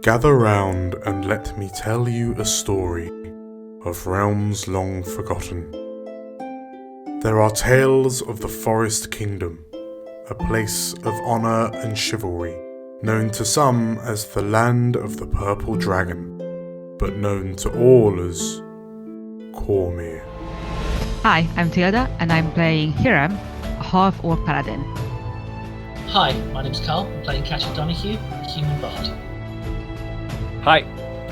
Gather round and let me tell you a story of realms long forgotten. There are tales of the Forest Kingdom, a place of honour and chivalry, known to some as the Land of the Purple Dragon, but known to all as Cormyr. Hi, I'm Tilda, and I'm playing Hiram, a half-orc paladin. Hi, my name's Carl. I'm playing Catcher Donahue, a human bard. Hi,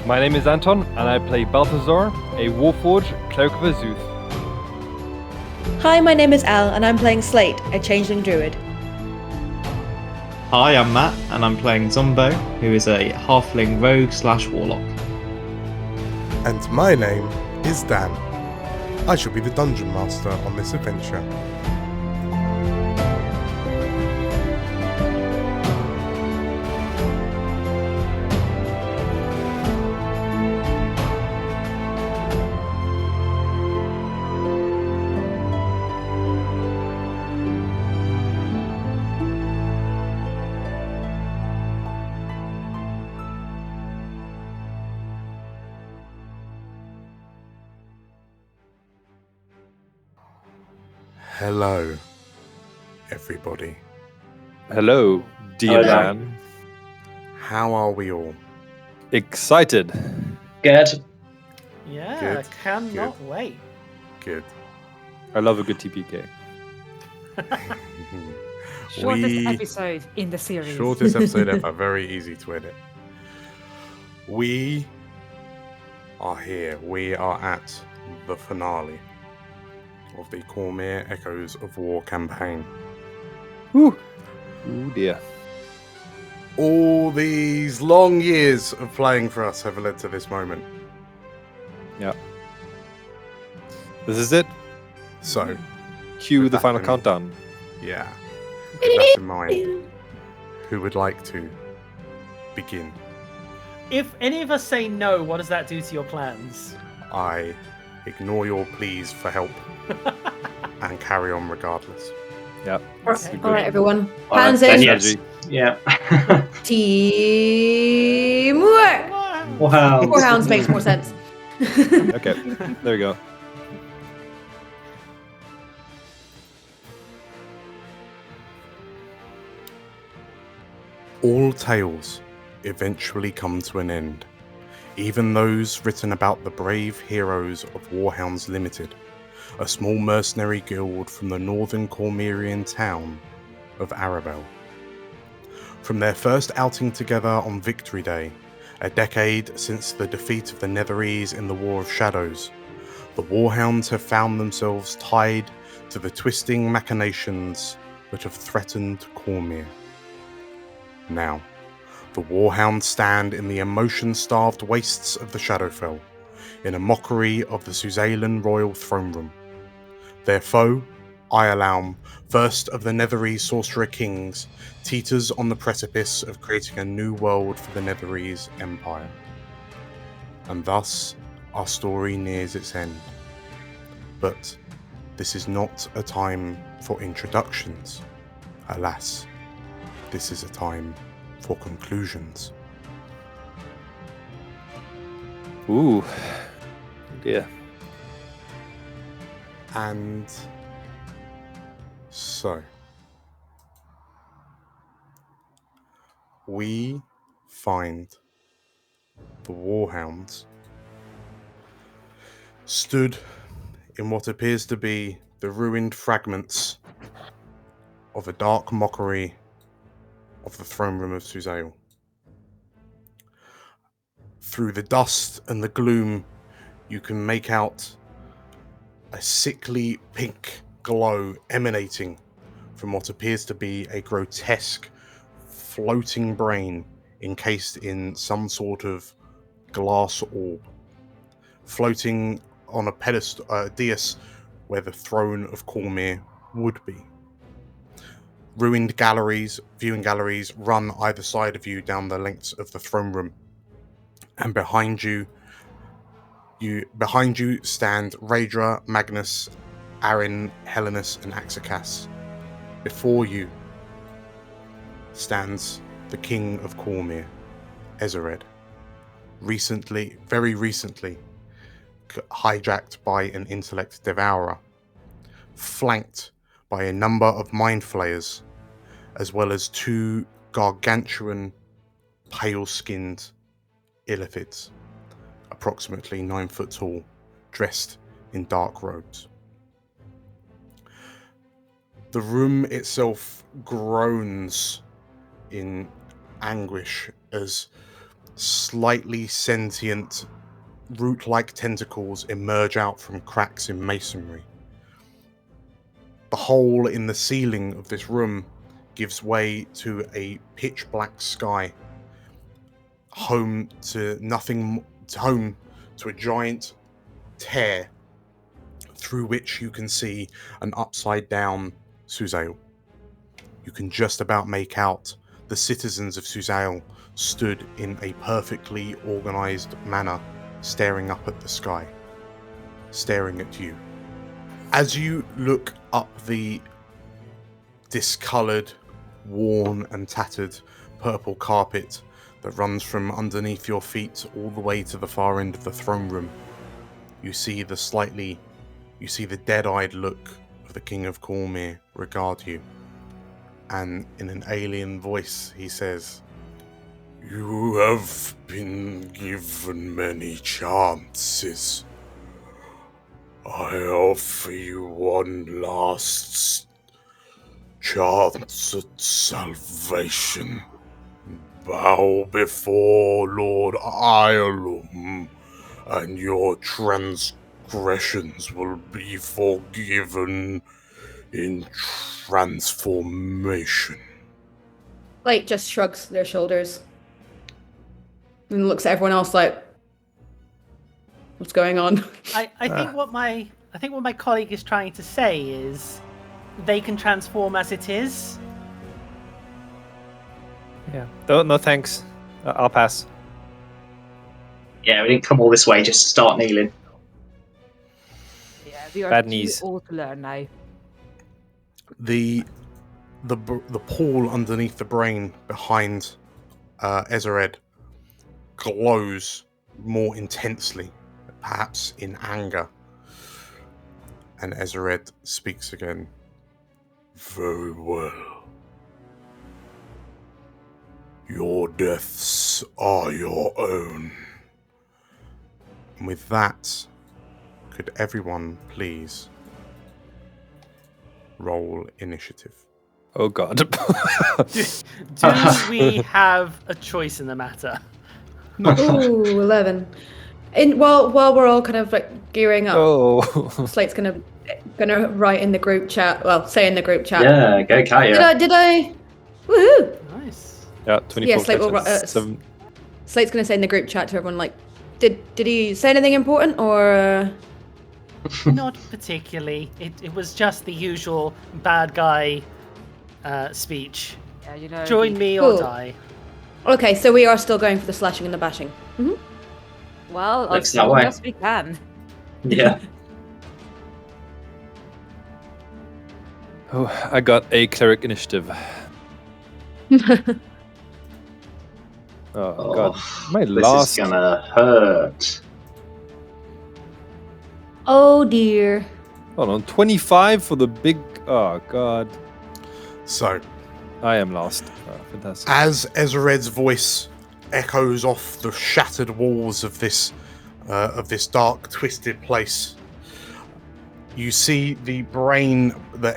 my name is Anton, and I play Balthazar, a Warforged Cloak of Azuth. Hi, my name is Al, and I'm playing Slate, a changeling druid. Hi, I'm Matt, and I'm playing Zombo, who is a halfling rogue/warlock. And my name is Dan. I shall be the Dungeon Master on this adventure. Hello, everybody. Hello, dear Hello. Dan. How are we all? Excited. Good. Yeah, Good, cannot wait. Good. I love a good TPK. Shortest episode in the series. Shortest episode ever, very easy to edit. We are here. We are at the finale of the Cormyr Echoes of War campaign. Ooh dear. All these long years of playing for us have led to this moment. Yeah. This is it. So, Cue With the that final in- countdown. yeah. With that in mind, who would like to begin? If any of us say no, what does that do to your plans? I ignore your pleas for help and carry on regardless. Yeah. Okay. All right, everyone. Alright, Hands then in. yes. Yeah. Teamwork. Wow. Warhounds makes more sense. Okay. There we go. All tales eventually come to an end, even those written about the brave heroes of Warhounds Limited, a small mercenary guild from the northern Cormyrian town of Arabel. From their first outing together on Victory Day, a decade since the defeat of the Netherese in the War of Shadows, the Warhounds have found themselves tied to the twisting machinations that have threatened Cormyr. Now, the Warhounds stand in the emotion-starved wastes of the Shadowfell, in a mockery of the Suzailan royal throne room. Their foe, Ioulaum, first of the Netherese sorcerer kings, teeters on the precipice of creating a new world for the Netherese empire. And thus, our story nears its end. But this is not a time for introductions. Alas, this is a time for conclusions. Ooh. Dear. And so, we find the Warhounds stood in what appears to be the ruined fragments of a dark mockery of the throne room of Suzail. Through the dust and the gloom, you can make out a sickly pink glow emanating from what appears to be a grotesque floating brain encased in some sort of glass orb, floating on a pedestal, dais where the throne of Cormyr would be. Ruined galleries, viewing galleries, run either side of you down the lengths of the throne room, and behind you stand Raedra, Magnus, Arin, Helenus, and Axakas. Before you stands the King of Cormyr, Ezered, very recently, hijacked by an intellect devourer, flanked by a number of mind flayers, as well as 2 gargantuan, pale-skinned illithids, approximately 9 foot tall, dressed in dark robes. The room itself groans in anguish as slightly sentient, root-like tentacles emerge out from cracks in masonry. The hole in the ceiling of this room gives way to a pitch-black sky, home to a giant tear through which you can see an upside-down Suzail. You can just about make out the citizens of Suzail stood in a perfectly organized manner, staring up at the sky, staring at you. As you look up the discolored, worn and tattered purple carpet that runs from underneath your feet all the way to the far end of the throne room, you see the dead-eyed look of the King of Cormyr regard you, and in an alien voice he says, "You have been given many chances. I offer you one last chance at salvation. Bow before Lord Ioulaum, and your transgressions will be forgiven in transformation." Slate just shrugs their shoulders and looks at everyone else like, what's going on? I think what my colleague is trying to say is they can transform as it is. Yeah. No thanks. I'll pass. Yeah, we didn't come all this way just to start kneeling. Yeah, we are Bad too knees. old to learn now. The pool underneath the brain behind Ezered glows more intensely, perhaps in anger. And Ezered speaks again. "Very well. Your deaths are your own." And with that, could everyone please roll initiative? Oh god. Do we have a choice in the matter? Ooh, 11. While we're all kind of like gearing up, Oh. Slate's gonna write in the group chat. Well, say in the group chat. Yeah, go Kaya. Did I? Woohoo! Nice. Yeah, 24 Yeah, Slate will touches, 7. Slate's gonna say in the group chat to everyone like, did he say anything important or? Not particularly. It was just the usual bad guy speech. Yeah, you know. Join me Cool. or die. Okay, so we are still going for the slashing and the bashing. Mm-hmm. Well, as Looks that long way. as we can. Yeah. Oh, I got a cleric initiative. Oh god. My This last. is gonna hurt. Oh dear. Hold on. 25 for the big. Oh god. So, I am lost. Oh, fantastic. as Ezered's voice echoes off the shattered walls of this dark, twisted place, you see the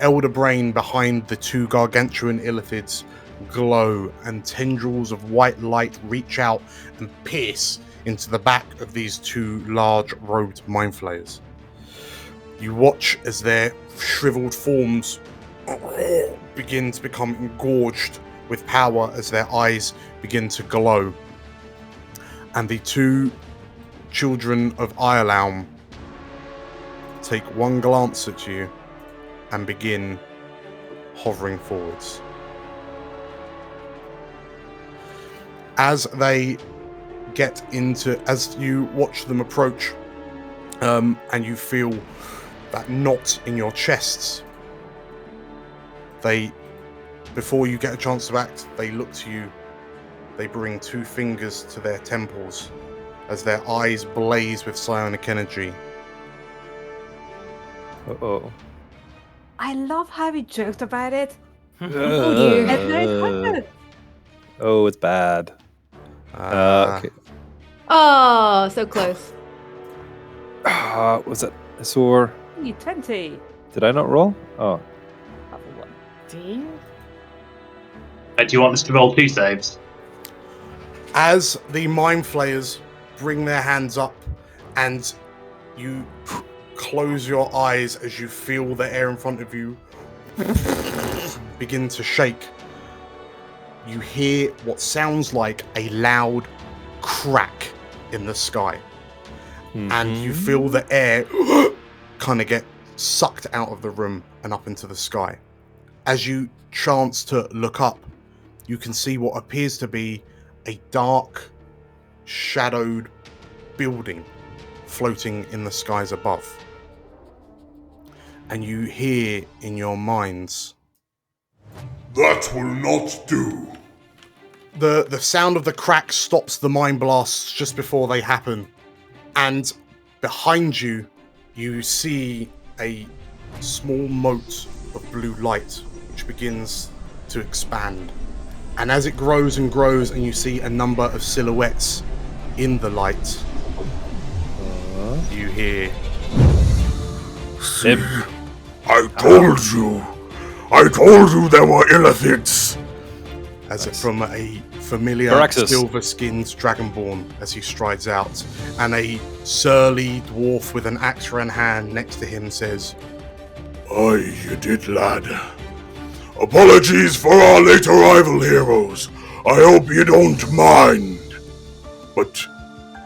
elder brain behind the 2 gargantuan illithids glow, and tendrils of white light reach out and pierce into the back of these 2 large robed mind flayers. You watch as their shriveled forms begin to become engorged with power as their eyes begin to glow. And the 2 children of Ioulaum take one glance at you and begin hovering forwards. As you watch them approach, and you feel that knot in your chests, before you get a chance to act, they look to you, they bring 2 fingers to their temples, as their eyes blaze with psionic energy. Uh-oh. I love how we joked about it. you. And then it happened. Oh, it's bad. Okay. Oh, so close. Was that a sore? 20. Did I not roll? Oh. Level 1. Dean? Do you want us to roll 2 saves? As the Mind Flayers bring their hands up and you close your eyes as you feel the air in front of you begin to shake, you hear what sounds like a loud crack in the sky. And you feel the air kind of get sucked out of the room and up into the sky. As you chance to look up, you can see what appears to be a dark, shadowed building floating in the skies above. And you hear in your minds, "That will not do." The sound of the crack stops the mind blasts just before they happen. And behind you, you see a small mote of blue light which begins to expand. And as it grows and grows, and you see a number of silhouettes in the light, you hear, Yep. I told you there were illithids. As it from a familiar Firaxis. silver-skinned dragonborn as he strides out, and a surly dwarf with an axe in hand next to him says, "Aye, you did, lad. Apologies for our late arrival, heroes. I hope you don't mind. But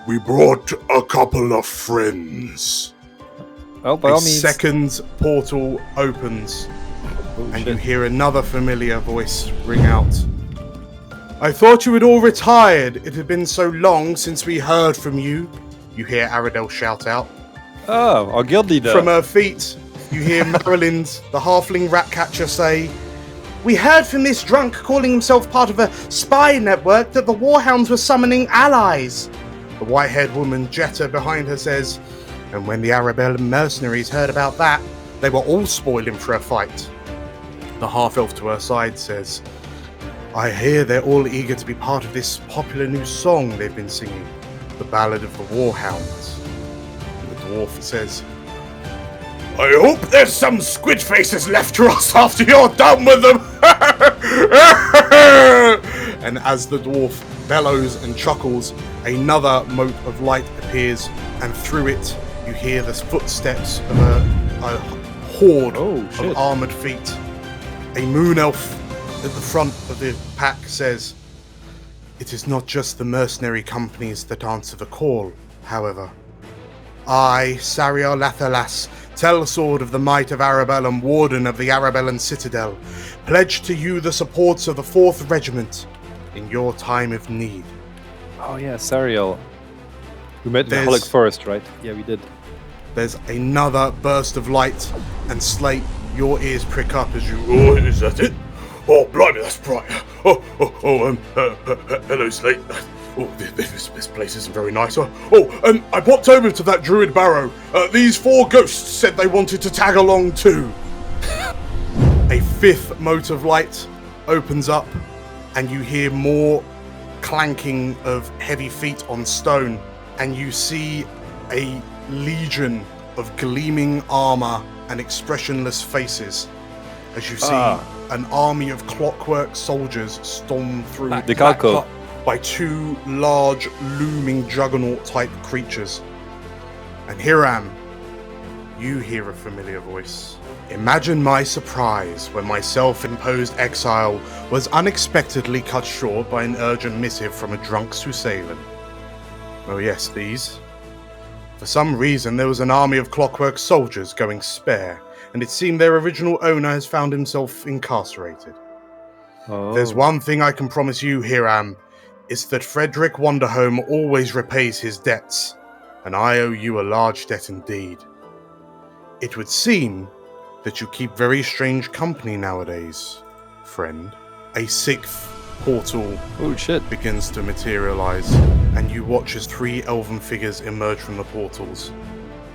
we brought a couple of friends." Oh, by A all means. second portal opens, Oh, and shit. you hear another familiar voice ring out. "I thought you had all retired. It had been so long since we heard from you," you hear Aradel shout out. Oh, our guild leader. From her feet, you hear Marilyn, the halfling rat catcher, say, "We heard from this drunk calling himself part of a spy network that the Warhounds were summoning allies." The white-haired woman, Jetta, behind her says, "And when the Arabellan mercenaries heard about that, they were all spoiling for a fight." The half-elf to her side says, "I hear they're all eager to be part of this popular new song they've been singing, the Ballad of the Warhounds." And the dwarf says, "I hope there's some squid faces left for us after you're done with them." And as the dwarf bellows and chuckles, another mote of light appears, and through it you hear the footsteps of a horde of armored feet. A moon elf at the front of the pack says, "It is not just the mercenary companies that answer the call, however. I, Sariel Lathalas, Tellsword of the Might of Arabellum, Warden of the Arabellan Citadel, pledge to you the support of the 4th Regiment in your time of need." Oh, yeah, Sariel. We met in There's- Holic Forest, right? Yeah, we did. There's another burst of light, and Slate, your ears prick up as you, "Oh, is that it? Oh, blimey, that's bright. Hello, Slate. Oh, this place isn't very nice. I popped over to that druid barrow. These 4 ghosts said they wanted to tag along too." A 5th mote of light opens up, and you hear more clanking of heavy feet on stone, and you see a legion of gleaming armor and expressionless faces as you see an army of clockwork soldiers storm through, Decalco. by 2 large looming juggernaut-type creatures. And Hiram, you hear a familiar voice. "Imagine my surprise when my self-imposed exile was unexpectedly cut short by an urgent missive from a drunk Susalan. Oh yes, these. For some reason, there was an army of clockwork soldiers going spare, and it seemed their original owner has found himself incarcerated. Oh. There's one thing I can promise you, Hiram, is that Frederick Wonderhome always repays his debts, and I owe you a large debt indeed. It would seem that you keep very strange company nowadays, friend." A 6th portal Oh shit. begins to materialize, and you watch as 3 elven figures emerge from the portals.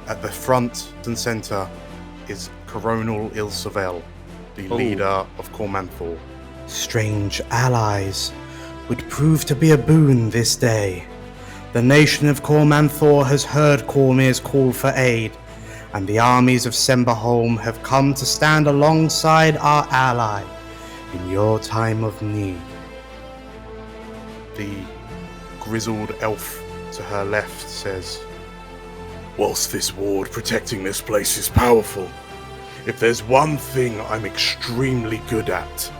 At the front and center is Coronal Ilsavel, the leader of Cormyr. Strange allies would prove to be a boon this day. The nation of Cormyr has heard Cormyr's call for aid, and the armies of Semberholm have come to stand alongside our ally in your time of need. The grizzled elf to her left says, "Whilst this ward protecting this place is powerful, if there's one thing I'm extremely good at,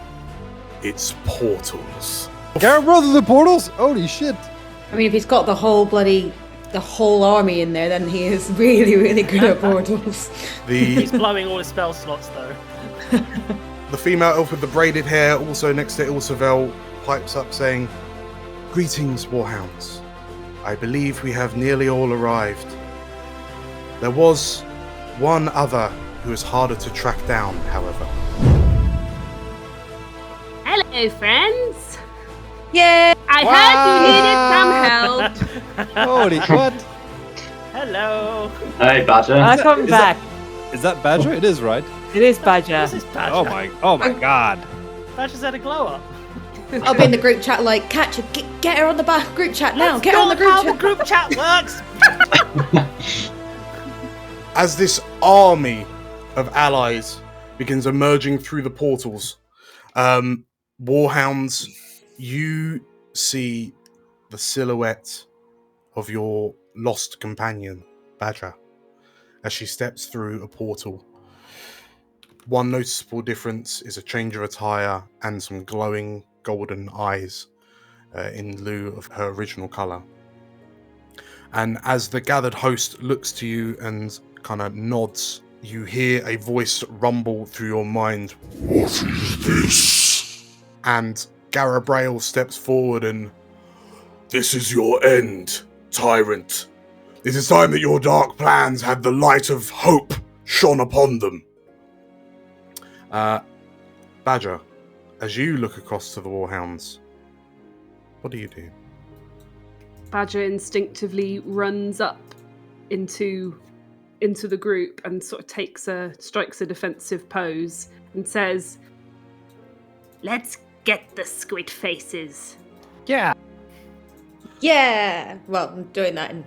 it's portals." Garrett brought the portals? Holy shit. I mean, if he's got the whole army in there, then he is really, really good at portals. He's blowing all his spell slots, though. The female elf with the braided hair, also next to Ilsavel, pipes up saying, "Greetings, Warhounds. I believe we have nearly all arrived. There was one other who is harder to track down, however." Hello, friends. Yeah. I heard you needed some help. Holy what? Hello. Hey, Badger. Welcome back. Is that Badger? It is, right? It is Badger. This is Badger. Oh my god. Badger's had a glow up. I'll be in the group chat like, "Catch her, get her on the group chat now. Get her on the group how chat." the group chat works. As this army of allies begins emerging through the portals, Warhounds, you see the silhouette of your lost companion, Badger, as she steps through a portal. One noticeable difference is a change of attire and some glowing golden eyes in lieu of her original colour. And as the gathered host looks to you and kind of nods, you hear a voice rumble through your mind. "What is this?" And Garabrail steps forward and, "This is your end, tyrant. It is time that your dark plans had the light of hope shone upon them." Badger, as you look across to the Warhounds, what do you do? Badger instinctively runs up into the group and sort of strikes a defensive pose and says, "Let's get the squid faces." Yeah. Yeah. Well, I'm doing that in.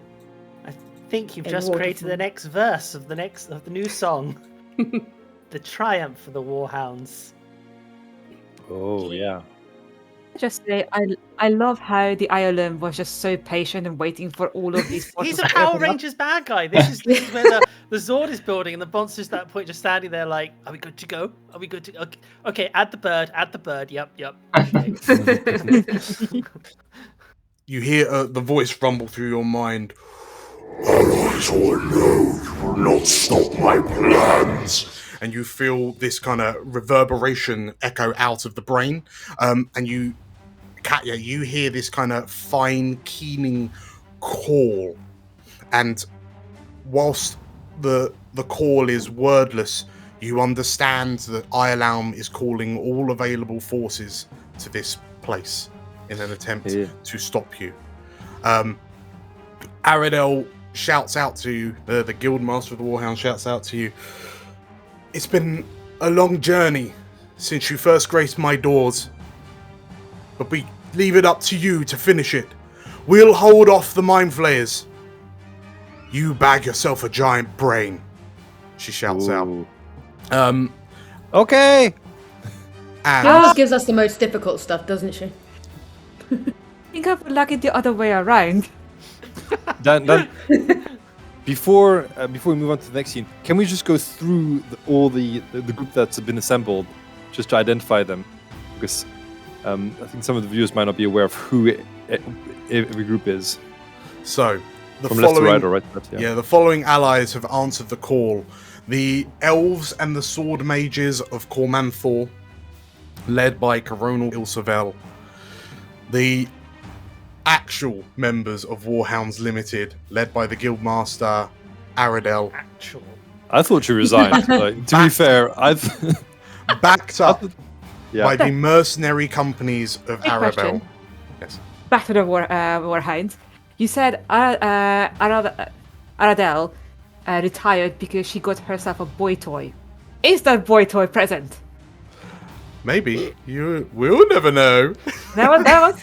I think you've In just water created form. the next verse of the new song. The triumph of the Warhounds. Oh yeah. Just say, I love how the Ioulaum was just so patient and waiting for all of these. He's portals a to Power open up. Rangers bad guy. This is where the Zord is building, and the monsters at that point just standing there like, "Are we good to go? Are we good to go? Okay, add the bird. Yep. Okay. You hear the voice rumble through your mind. "Allies or no, you will not stop my plans." And you feel this kind of reverberation echo out of the brain. And you, Katya, you hear this kind of fine, keening call. And whilst the call is wordless, you understand that Ioulaum is calling all available forces to this place in an attempt to stop you. Aradel shouts out to you, the Guildmaster of the Warhound shouts out to you, "It's been a long journey since you first graced my doors, but we leave it up to you to finish it. We'll hold off the Mind Flayers. You bag yourself a giant brain," she shouts out. Okay. She always gives us the most difficult stuff, doesn't she? I think I would like it the other way around. Dan, before we move on to the next scene, can we just go through all the group that's been assembled, just to identify them? Because I think some of the viewers might not be aware of who every group is. So, from left to right, or right to left, the following allies have answered the call. The elves and the sword mages of Cormyr, led by Coronal Ilsavel. The actual members of Warhounds Limited, led by the Guildmaster Aradel. Actual. I thought you resigned. Like, to be fair, I've backed up by the mercenary companies of Quick Arabelle. question. Yes. Back to the Warhounds. You said Aradel retired because she got herself a boy toy. Is that boy toy present? Maybe. We'll never know. That was.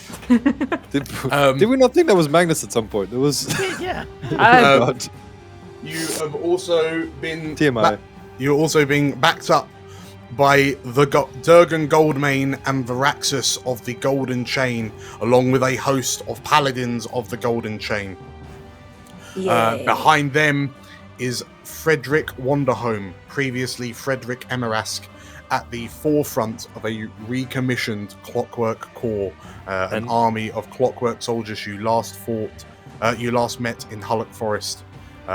Did we not think that was Magnus at some point? It was. Yeah. God. You have also been TMI. You're also being backed up by the Durgan Goldmane and Varaxus of the Golden Chain, along with a host of paladins of the Golden Chain. Behind them is Frederick Wanderhome, previously Frederick Emerask, at the forefront of a recommissioned Clockwork Corps, an army of clockwork soldiers you last met in Hullock Forest.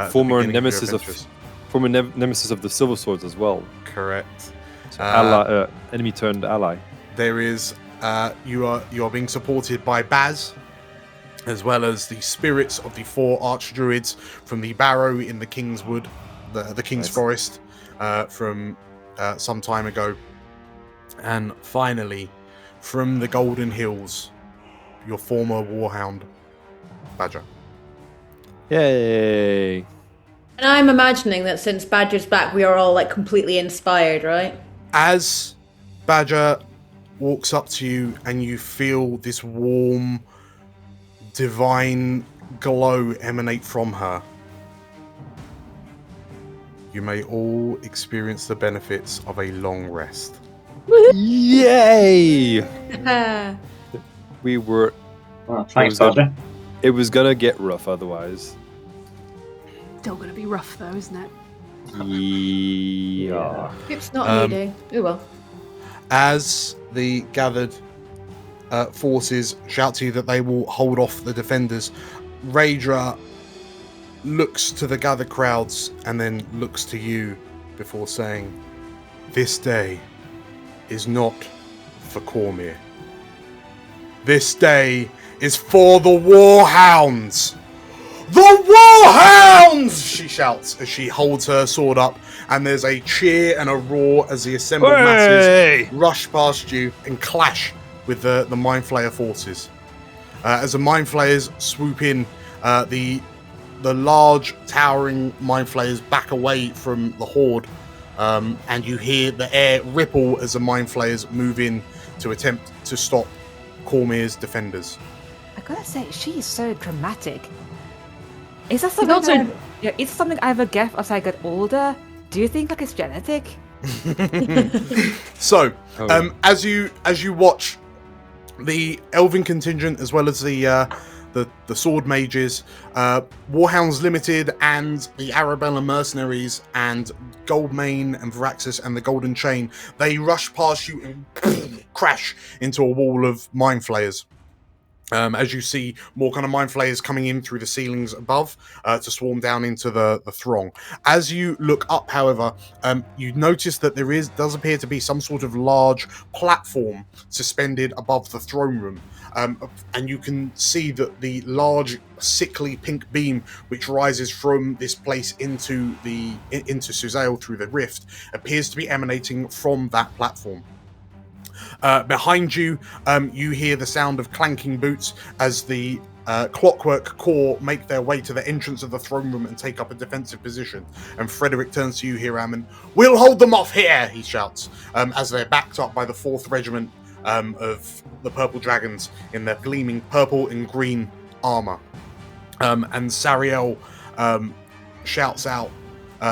Former nemesis of the Silver Swords as well. Correct. So enemy turned ally. There is you are being supported by Baz, as well as the spirits of the 4 archdruids from the Barrow in the Kingswood, the King's Forest, from some time ago, and finally from the Golden Hills, your former Warhound, Badger. Yay! And I'm imagining that since Badger's back, we are all like completely inspired, right? As Badger walks up to you and you feel this warm, divine glow emanate from her, you may all experience the benefits of a long rest. Yay! We were. Well, thanks, Badger. It was gonna get rough otherwise. Still gonna be rough though, isn't it? Yeah. It's not a new day. Oh well. As the gathered forces shout to you that they will hold off the defenders, Raedra looks to the gathered crowds and then looks to you before saying, "This day is not for Cormyr. This day is for the Warhounds! The Warhounds!" she shouts as she holds her sword up, and there's a cheer and a roar as the assembled masses rush past you and clash with the Mind Flayer forces. As the Mind Flayers swoop in, the large towering Mind Flayers back away from the horde, and you hear the air ripple as the Mind Flayers move in to attempt to stop Cormyr's defenders. I gotta say, she is so dramatic. Is that something? It's something I ever get as I get older. Do you think like it's genetic? So, as you watch the Elven contingent as well as the Sword Mages, Warhounds Limited, and the Arabella Mercenaries, and Goldmane and Varaxus and the Golden Chain, they rush past you and crash into a wall of Mind Flayers. As you see more kind of Mind Flayers coming in through the ceilings above to swarm down into the throng. As you look up, however, you notice that there does appear to be some sort of large platform suspended above the throne room. And you can see that the large, sickly pink beam which rises from this place into Suzail through the rift appears to be emanating from that platform. Behind you, you hear the sound of clanking boots as the Clockwork Corps make their way to the entrance of the throne room and take up a defensive position. And Frederick turns to you, Hiram, and "We'll hold them off here," he shouts, as they're backed up by the 4th Regiment of the Purple Dragons in their gleaming purple and green armor. And Sariel shouts out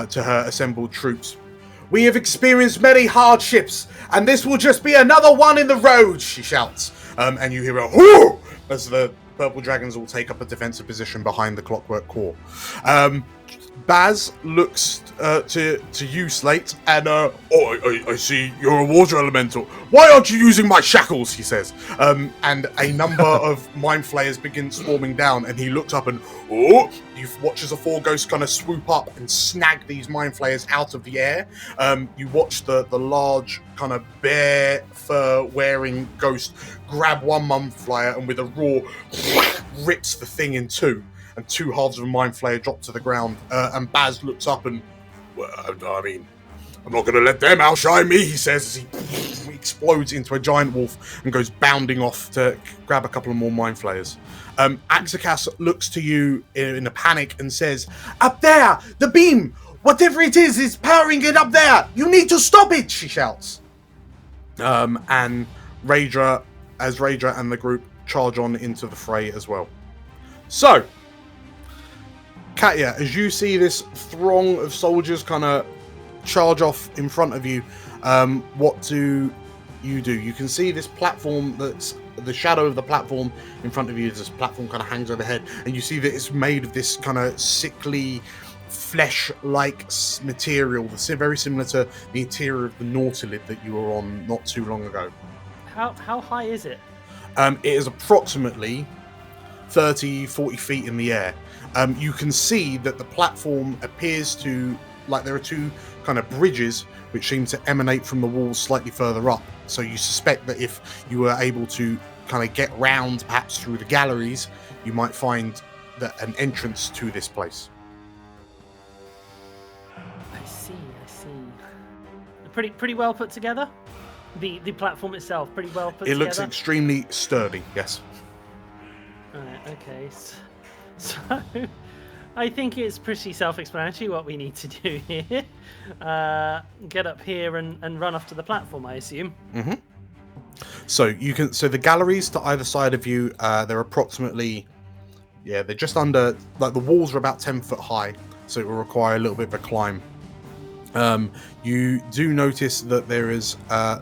to her assembled troops, "We have experienced many hardships, and this will just be another one in the road," she shouts. And you hear a "Hoo!" as the Purple Dragons will take up a defensive position behind the Clockwork Corps. Baz looks to you, Slate, and I see you're a water elemental. Why aren't you using my shackles?" he says. And a number of Mind Flayers begin swarming down, and he looks up and you watch as the 4 ghosts kind of swoop up and snag these Mind Flayers out of the air. You watch the large kind of bear fur wearing ghost grab one Mind Flayer and with a roar rips the thing in two. And 2 halves of a Mind Flayer drop to the ground. And Baz looks up and, "Well, I mean, I'm not going to let them outshine me," he says as he explodes into a giant wolf and goes bounding off to grab a couple of more mind flayers. Axakas looks to you in a panic and says, "Up there! The beam! Whatever it is powering it up there! You need to stop it!" she shouts. And Raedra and the group charge on into the fray as well. So, Katya, as you see this throng of soldiers kind of charge off in front of you, what do? You can see this platform that's the shadow of the platform in front of you. This platform kind of hangs overhead, and you see that it's made of this kind of sickly, flesh-like material that's very similar to the interior of the Nautilid that you were on not too long ago. How high is it? It is approximately 30-40 feet in the air. You can see that the platform appears to, like, there are two kind of bridges which seem to emanate from the walls slightly further up. So you suspect that if you were able to kind of get round, perhaps through the galleries, you might find that an entrance to this place. I see. Pretty well put together. The platform itself, pretty well put together. It looks extremely sturdy. Yes. Alright, okay. So I think it's pretty self-explanatory what we need to do here. Get up here and run off to the platform, I assume. Mm-hmm. So the galleries to either side of you, they're approximately, they're just under, like, the walls are about 10 foot high, so it will require a little bit of a climb. You do notice that there's a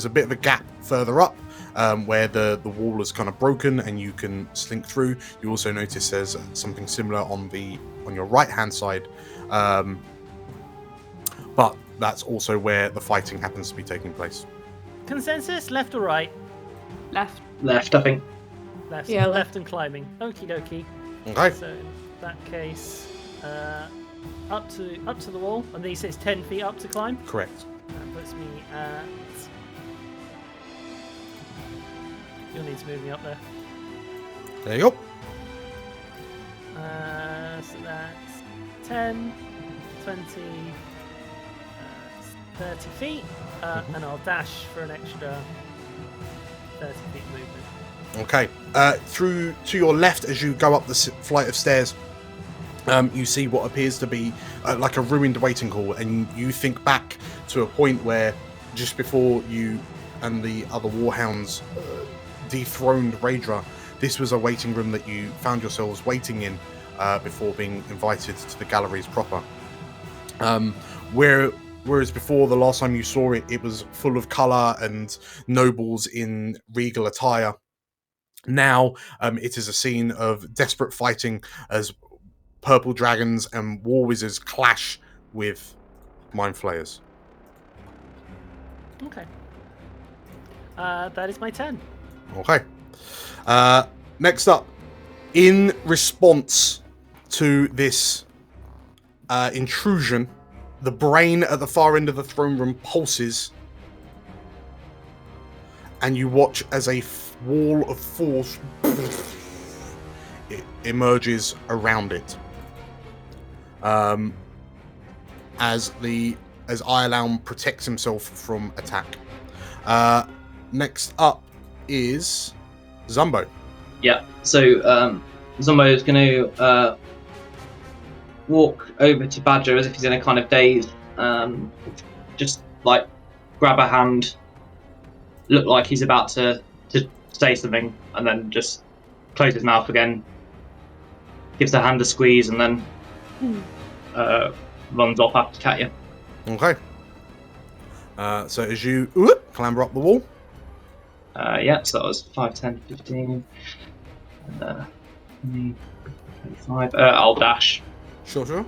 bit of a gap further up, where the wall is kind of broken and you can slink through. You also notice there's something similar on your right hand side, but that's also where the fighting happens to be taking place. Consensus, left or right? Left. Left, I think. Left. Yeah, left and climbing. Okie dokie. Okay. So in that case, up to the wall, and then he says 10 feet up to climb. Correct. That puts me at. You'll need to move me up there. There you go. So that's 10, 20, 30 feet, and I'll dash for an extra 30 feet movement. Okay. Through to your left as you go up the flight of stairs, you see what appears to be like a ruined waiting hall, and you think back to a point where just before you and the other Warhounds dethroned Raedra, this was a waiting room that you found yourselves waiting in before being invited to the galleries proper. Whereas before, the last time you saw it, it was full of colour and nobles in regal attire. Now it is a scene of desperate fighting as purple dragons and war wizards clash with mind flayers. Okay. That is my turn. Okay. Next up, in response to this intrusion, the brain at the far end of the throne room pulses, and you watch as a wall of force emerges around it. As Ioulaum protects himself from attack. Next up is Zumbo. Yeah, so Zumbo is going to walk over to Badger as if he's in a kind of daze, just like grab a hand, look like he's about to say something, and then just close his mouth again, gives the hand a squeeze, and then runs off after Katya. Okay. So as you clamber up the wall. So that was 5, 10, 15, 20, 25. I'll dash. Sure.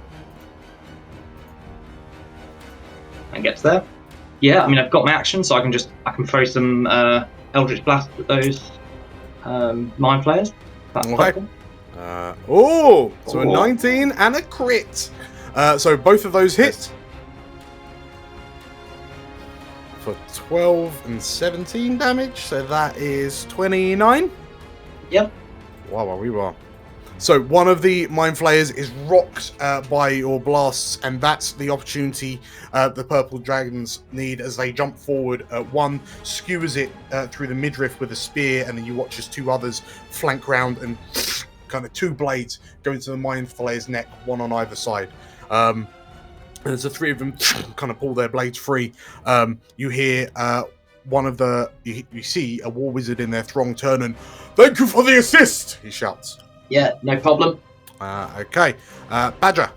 And gets there. Yeah, I mean, I've got my action, so I can throw some Eldritch Blast at those Mind Flayers. That's okay. So a 19 and a crit. So both of those hit. For 12 and 17 damage, so that is 29. Yep. Wow, we were. So one of the mind flayers is rocked by your blasts, and that's the opportunity the purple dragons need as they jump forward. One skewers it through the midriff with a spear, and then you watch as two others flank round and kind of two blades go into the mind flayer's neck, one on either side. And as the three of them kind of pull their blades free, you hear one of the you see a war wizard in their throng turn and, "Thank you for the assist!" he shouts. Yeah, no problem. Okay. Badger.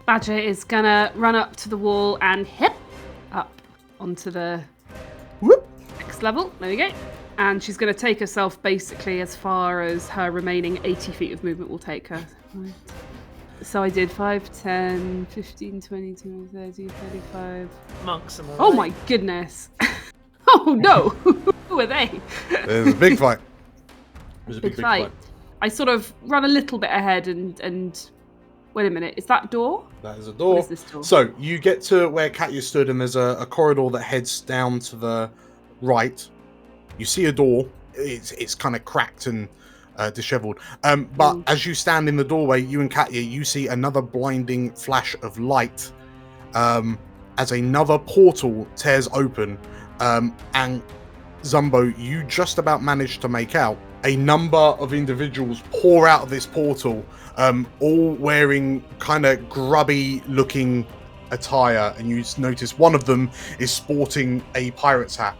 Badger is gonna run up to the wall and hip up onto the next level. There we go. And she's gonna take herself basically as far as her remaining 80 feet of movement will take her. Right. So I did 5, 10, 15, 20, 30, 35. Monks, am I Oh right? my goodness. Oh no! Who are they? There's a big fight. There's a Big fight. I sort of run a little bit ahead and wait a minute, is that door? That is a door. What is this door? So you get to where Katya stood, and there's a corridor that heads down to the right. You see a door. It's kind of cracked and disheveled. But as you stand in the doorway, you and Katya, you see another blinding flash of light as another portal tears open. And Zumbo, you just about managed to make out a number of individuals pour out of this portal, all wearing kind of grubby looking attire, and you notice one of them is sporting a pirate's hat.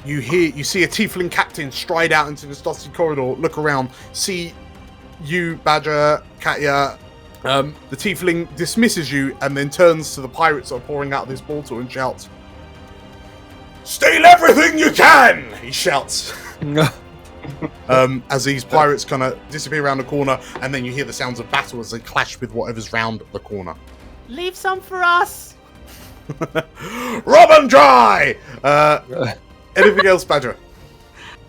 You see a tiefling captain stride out into this dusty corridor, look around, see you, Badger, Katya. The tiefling dismisses you and then turns to the pirates that are pouring out of this portal and shouts, "Steal everything you can!" he shouts. As these pirates kind of disappear around the corner, and then you hear the sounds of battle as they clash with whatever's round the corner. Leave some for us! Rob 'em dry! Anything else, Badger?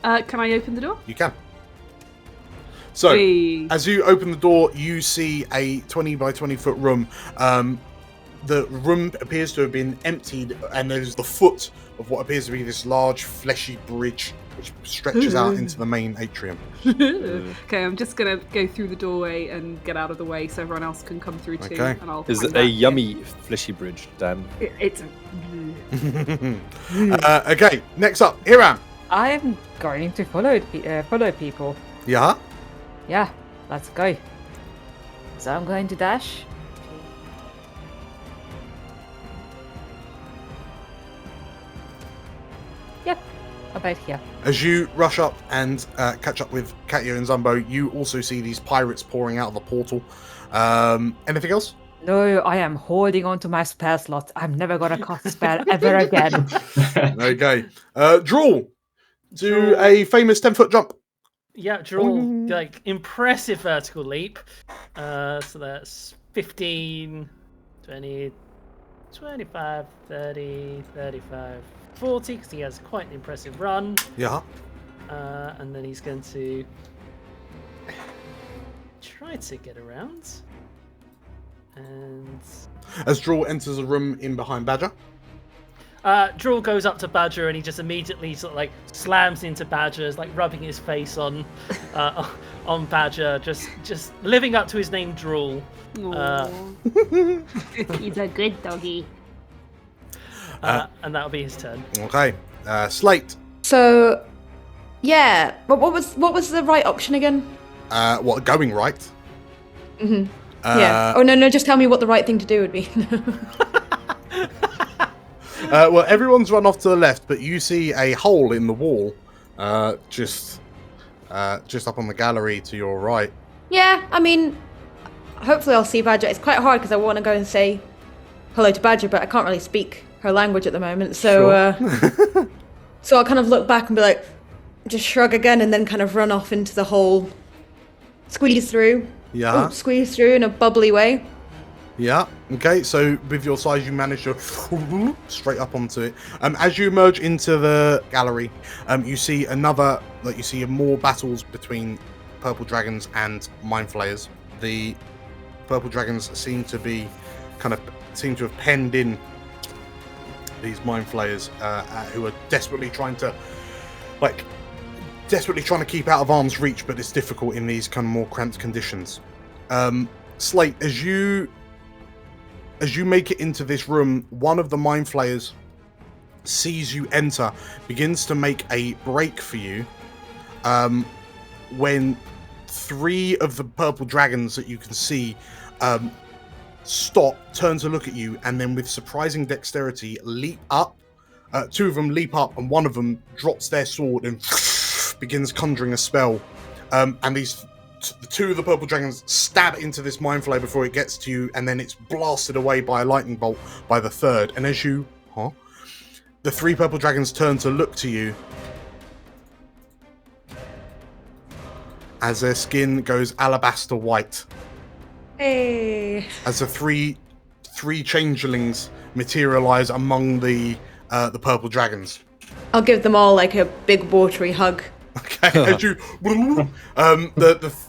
Can I open the door? You can. So, Hey. as you open the door, you see a 20 by 20 foot room. The room appears to have been emptied, and there's the foot of what appears to be this large fleshy bridge which stretches out into the main atrium. Okay, I'm just gonna go through the doorway and get out of the way so everyone else can come through too. Okay. And I'll Is hang it back a in. yummy fleshy bridge, Dan? It's Okay, next up, Hiram. I am going to follow people. Yeah? Yeah, let's go. So I'm going to dash. Yep, about here. As you rush up and catch up with Katya and Zumbo, you also see these pirates pouring out of the portal. Anything else? No, I am holding on to my spell slot. I'm never gonna cast a spell ever again. Okay. Draw. Do a famous 10-foot jump. Yeah, draw like impressive vertical leap. So that's 15, 20, 25, 30, 35, 40, because he has quite an impressive run. Yeah. And then he's going to try to get around. And As Draw enters a room in behind Badger. Drool goes up to Badger and he just immediately sort of like slams into Badger, like rubbing his face on Badger, just living up to his name, Drool. He's a good doggy. And that'll be his turn. Okay. Slate. So, yeah. But what was the right option again? What, going right? Mm-hmm. Yeah. Oh no, just tell me what the right thing to do would be. Well, everyone's run off to the left, but you see a hole in the wall, just up on the gallery to your right. Yeah, I mean, hopefully I'll see Badger. It's quite hard because I want to go and say hello to Badger, but I can't really speak her language at the moment. So, so I'll kind of look back and be like, just shrug again, and then kind of run off into the hole, squeeze through. Yeah. Squeeze through in a bubbly way. Yeah. Okay. So with your size, you manage to straight up onto it. As you emerge into the gallery, you see more battles between purple dragons and mind flayers. The purple dragons seem to have penned in these mind flayers who are desperately trying to desperately trying to keep out of arm's reach, but it's difficult in these kind of more cramped conditions. Slate, as you make it into this room, one of the mind flayers sees you enter, begins to make a break for you. When 3 of the purple dragons that you can see stop, turn to look at you, and then with surprising dexterity leap up. 2 of them leap up, and one of them drops their sword and begins conjuring a spell. And the 2 of the purple dragons stab into this mind flayer before it gets to you, and then it's blasted away by a lightning bolt by the 3rd. And as you, the 3 purple dragons turn to look to you, as their skin goes alabaster white. Hey. As the three changelings materialize among the purple dragons. I'll give them all like a big watery hug. Okay, as you the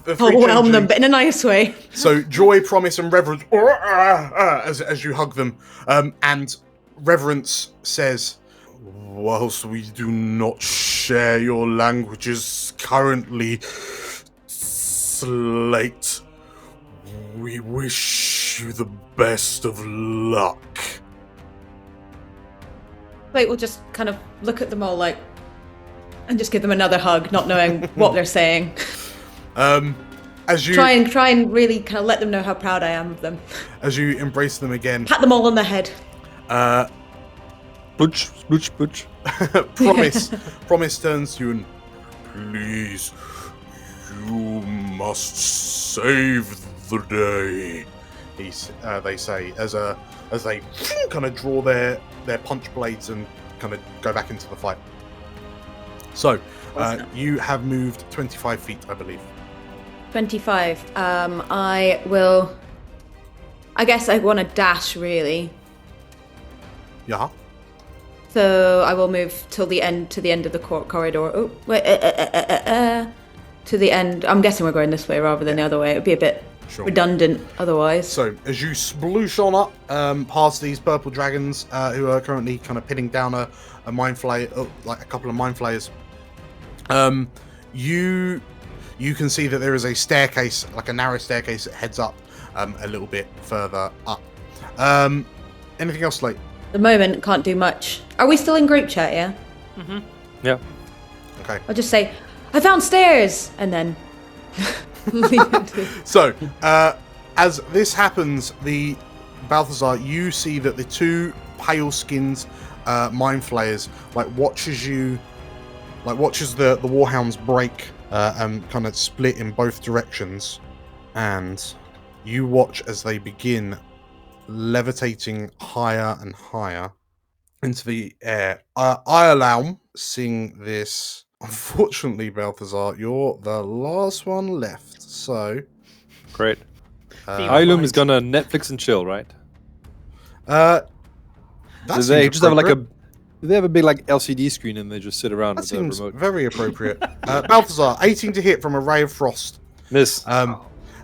three Overwhelm them, changelings- but in a nice way. So Joy, Promise, and Reverence as you hug them, and Reverence says, "Whilst we do not share your languages currently, Slate, we wish you the best of luck." Like, we'll just kind of look at them all like, and just give them another hug, not knowing what they're saying. As you try and really kind of let them know how proud I am of them. as you embrace them again, Pat them all on the head. Butch, butch, butch. Promise turns to you and, "Please, you must save the day." They say as they kind of draw their punch blades and kind of go back into the fight. So you have moved 25 feet, I believe. 25. I guess I want to dash, really. Yeah. So I will move to the end of the corridor. Oh, wait, to the end. I'm guessing we're going this way rather than the other way. It would be a bit redundant otherwise. So as you sploosh on up past these purple dragons who are currently kind of pinning down a mind flay, like a couple of mind flayers, you can see that there is a staircase, like a narrow staircase that heads up a little bit further up. Anything else, Slate? At the moment, can't do much. Are we still in group chat, yeah? Mm-hmm. Yeah. Okay. I'll just say, I found stairs! And then... So, as this happens, Balthazar, you see that the 2 pale-skinned mind flayers watches the Warhounds break and kind of split in both directions, and you watch as they begin levitating higher and higher into the air. Ioulaum sing this. Unfortunately, Balthazar, you're the last one left. So great. Ioulaum is gonna Netflix and chill, right? That do they just have like do they have a big like LCD screen and they just sit around with the seems remote? very appropriate. Balthazar, 18 to hit from a ray of frost. Miss.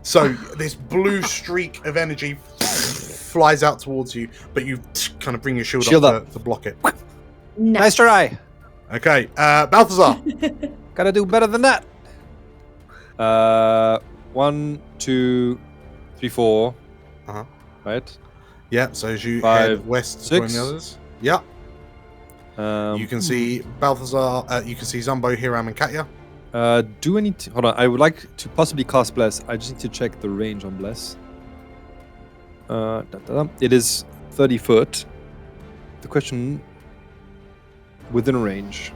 So this blue streak of energy flies out towards you, but you kind of bring your shield up to block it. Nice try. Okay, Balthazar. Gotta do better than that. 1, 2, 3, 4. Right. Yeah. So as you 5, head west to join 6. the others. Yeah. You can see Balthazar. You can see Zumbo, Hiram, and Katya. Do I need to... Hold on, I would like to possibly cast Bless. I just need to check the range on Bless. It is 30 foot. The question... Within range.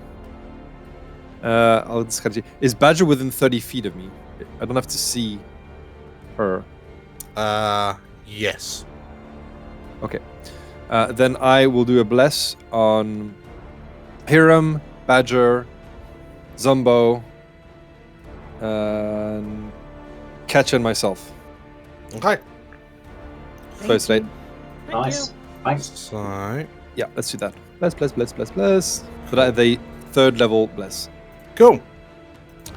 I'll just kind of see. Is Badger within 30 feet of me? I don't have to see her. Yes. Okay. Then I will do a Bless on Hiram, Badger, Zumbo, and Katya and myself. Okay. So Slate. Nice. Thanks. So yeah, let's do that. Bless. So that the 3rd level Bless. Cool.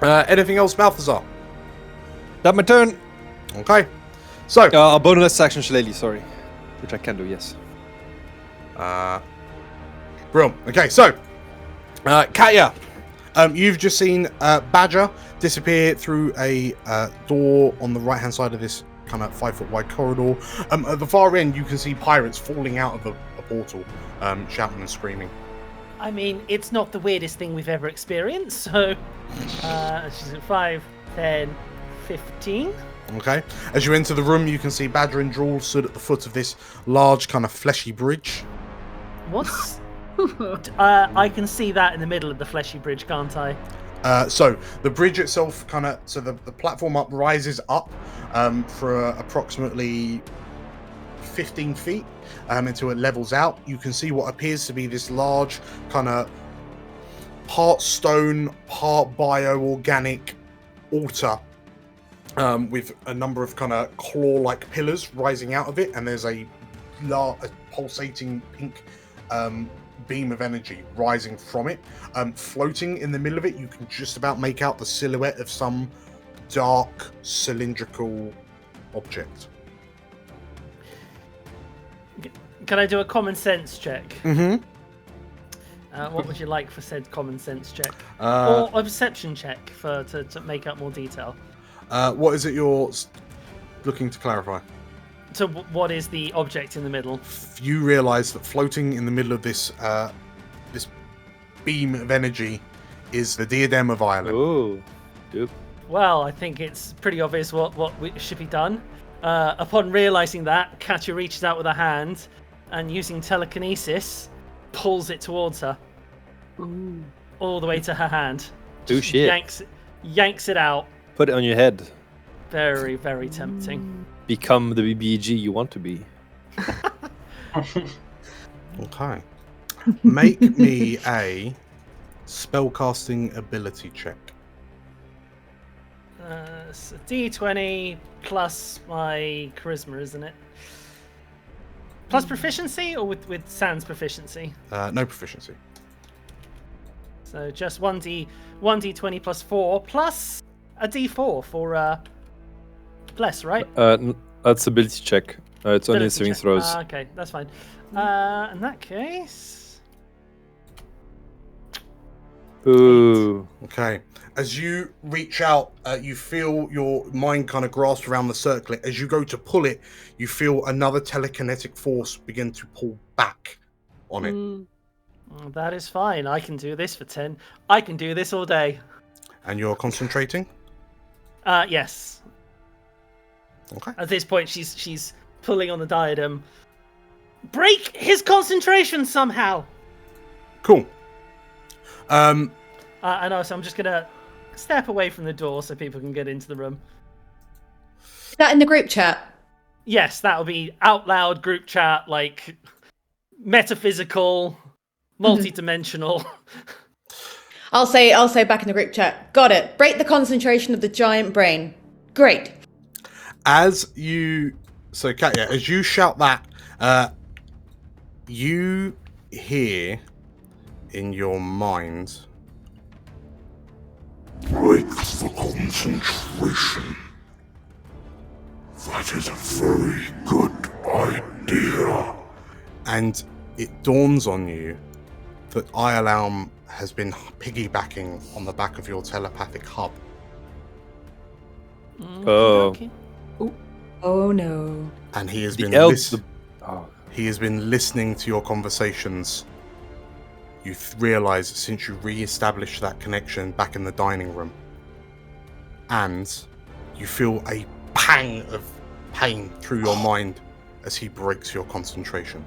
Anything else, Balthazar? That my turn. Okay. So a bonus action Shillelagh, sorry, which I can do. Yes. Brilliant. Okay, so Katya, You've just seen Badger disappear through a door on the right-hand side of this kind of 5-foot wide corridor. At the far end, you can see pirates falling out of a portal, shouting and screaming. I mean, it's not the weirdest thing we've ever experienced, so... she's at 5, 10, 15. Okay. As you enter the room, you can see Badger and Drool stood at the foot of this large kind of fleshy bridge. What's... I can see that in the middle of the fleshy bridge, can't I? So the bridge itself the platform up rises up for approximately 15 feet until it levels out. You can see what appears to be this large kind of part stone, part bioorganic altar with a number of kind of claw-like pillars rising out of it, and there's a pulsating pink beam of energy rising from it. Floating in the middle of it, you can just about make out the silhouette of some dark cylindrical object. Can I do a common sense check? Mm-hmm. What would you like for said common sense check? Or a perception check to make up more detail? What is it you're looking to clarify? So what is the object in the middle? You realise that floating in the middle of this this beam of energy is the diadem of Ioulaum. Oh, good. Well, I think it's pretty obvious what should be done. Upon realising that, Katya reaches out with a hand and, using telekinesis, pulls it towards her. Ooh. All the way to her hand. Oh shit. Yanks it out. Put it on your head. Very, very tempting. Become the BBG you want to be. Okay. Make me a spellcasting ability check. It's a D20 plus my charisma, isn't it? Plus proficiency, or with sans proficiency? No proficiency. So just 1d20 plus 4 plus a d4 for bless, right? That's ability check. It's only Ability saving check. throws. Okay, that's fine. In that case... Ooh. Okay. As you reach out, you feel your mind kind of grasp around the circlet. As you go to pull it, you feel another telekinetic force begin to pull back on it. Oh, that is fine. I can do this for 10. I can do this all day. And you're concentrating? Yes. Okay. At this point, she's pulling on the diadem. Break his concentration somehow! Cool. I know, so I'm just gonna step away from the door so people can get into the room. Is that in the group chat? Yes, that'll be out loud group chat, like metaphysical, multi-dimensional. I'll say back in the group chat. Got it. Break the concentration of the giant brain. Great. So Katya, as you shout that, you hear in your mind, break the concentration. That is a very good idea. And it dawns on you that Ioulaum has been piggybacking on the back of your telepathic hub. Oh. Oh no. And he has The been elves. he has been listening to your conversations. You realise since you re-established that connection back in the dining room, and you feel a pang of pain through your mind as he breaks your concentration.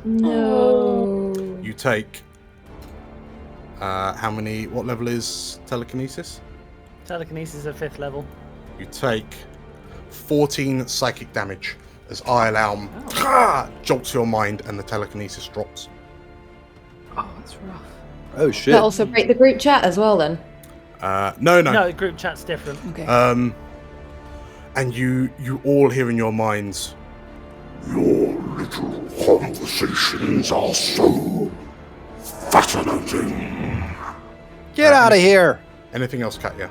No. You take what level is telekinesis? Telekinesis is 5th level. You take 14 psychic damage as Ioulaum jolts your mind and the telekinesis drops. Oh, that's rough. Oh shit. That also break the group chat as well then? No. No, group chat's different. Okay. And you all hear in your minds, your little conversations are so fascinating. Get out of here! Anything else, Katya?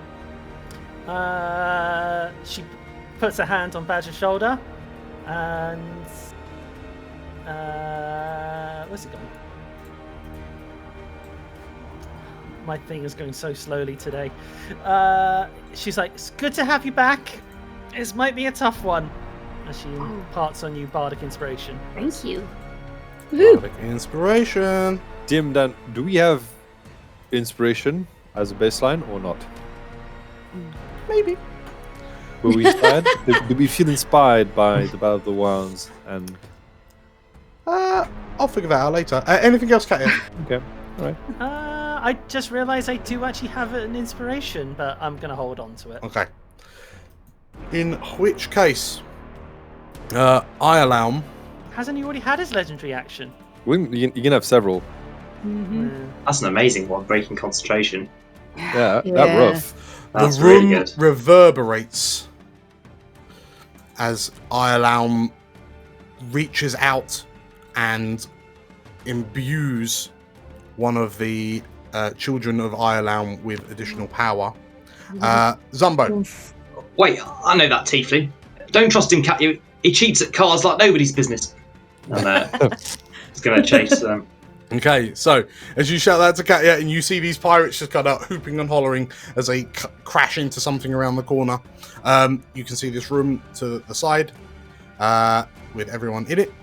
She puts her hand on Badger's shoulder, and where's it gone? My thing is going so slowly today. She's like, "It's good to have you back. This might be a tough one." As she imparts on you Bardic Inspiration. Thank you. Bardic Inspiration. Dim Dan, do we have inspiration as a baseline or not? Maybe. Were we inspired? did we feel inspired by the Battle of the Warhounds? And I'll figure that out later. Anything else, Katia? okay, all right. I just realised I do actually have an inspiration, but I'm going to hold on to it. Okay. In which case, Ioulaum. Hasn't he already had his legendary action? You can have several. That's an amazing one, breaking concentration. Yeah, that rough. That's the room really good. reverberates as Ioulaum reaches out and imbues one of the children of Ioulaum with additional power. Zumbo. Wait, I know that tiefling. Don't trust him, Cat. He cheats at cards like nobody's business. And he's going to chase them. Okay, so as you shout that to Katia, and you see these pirates just kind of hooping and hollering as they crash into something around the corner, you can see this room to the side with everyone in it.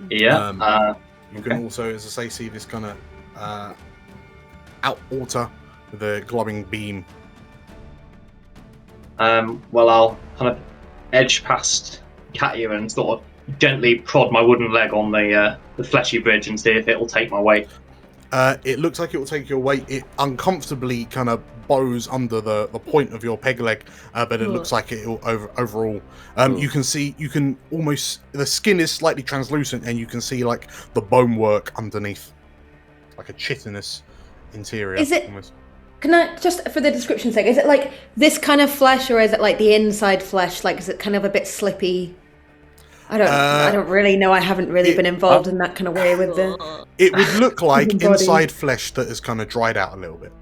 Yeah. You can also, as I say, see this kind of out altar with a glowing beam. Well, I'll kind of edge past Katia and sort of gently prod my wooden leg on the fleshy bridge and see if it will take my weight. It looks like it will take your weight. It uncomfortably kind of bows under the point of your peg leg, but it looks like it will overall. You can see, the skin is slightly translucent, and you can see like the bonework underneath, like a chitinous interior. Is it? Almost. Can I just, for the description's sake, is it like this kind of flesh, or is it like the inside flesh? Like, is it kind of a bit slippy? I don't really know. I haven't really been involved in that kind of way with the. It would look like body. inside flesh that has kind of dried out a little bit.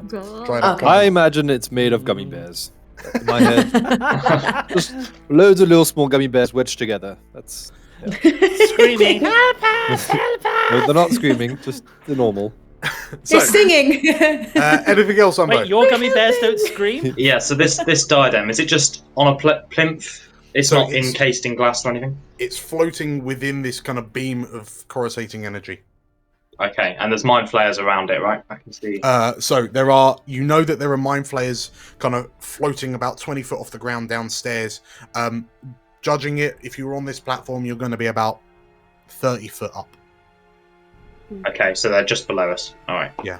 Dried out. Okay. I imagine it's made of gummy bears. In my head, just loads of little small gummy bears wedged together. That's Screaming, "Help us! Help us!" no, they're not screaming, just the normal. So, They're singing. anything else, Umbo? Wait, your gummy bears don't scream? Yeah, so this diadem, is it just on a plinth? It's not encased in glass or anything? It's floating within this kind of beam of coruscating energy. Okay, and there's mind flayers around it, right? I can see. So there are, that there are mind flayers kind of floating about 20 foot off the ground downstairs. Judging it, if you were on this platform, you're going to be about 30 foot up. Okay, so they're just below us. All right. Yeah.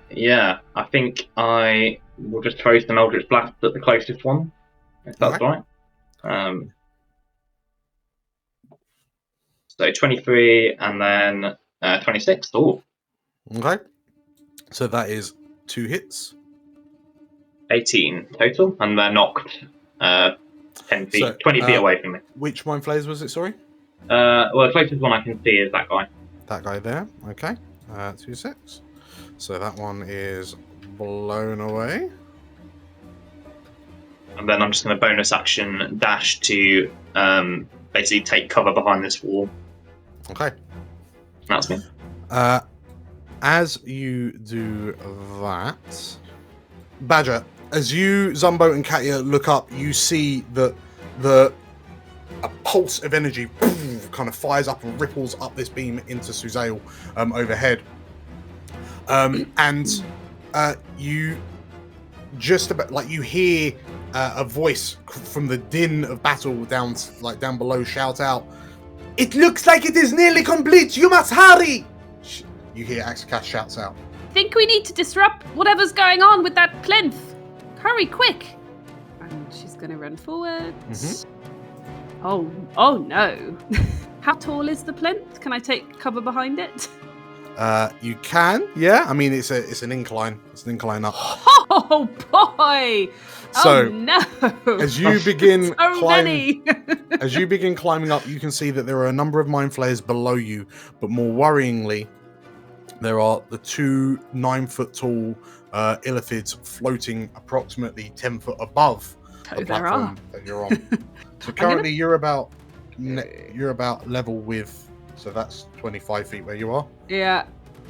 Yeah, I think I will just throw some Eldritch Blast at the closest one, if that's right. So 23 and then 26. Oh. Okay. So that is 2 hits. 18 total, and they're knocked 10 feet, 20 feet away from me. Which mind flayers was it, sorry? Well, the closest one I can see is that guy. That guy there. Okay. 2 6. So that one is blown away. And then I'm just going to bonus action dash to basically take cover behind this wall. Okay. That's me. As you do that, Badger, as you, Zumbo, and Katia look up, you see that a pulse of energy kind of fires up and ripples up this beam into Suzail overhead. And you just about, like, you hear a voice from the din of battle down below shout out, "It looks like it is nearly complete! You must hurry!" You hear Axakas shouts out. Think we need to disrupt whatever's going on with that plinth. Hurry, quick! And she's going to run forward. Oh no. How tall is the plinth? Can I take cover behind it? You can, yeah. I mean, it's an incline. It's an incline up. Oh boy! So, oh no! As you begin many. as you begin climbing up, you can see that there are a number of mind flayers below you, but more worryingly, there are the 2 9-foot tall illithids floating approximately 10 foot above the platform that you're on. So currently, you're about level with. So that's 25 feet where you are. Yeah.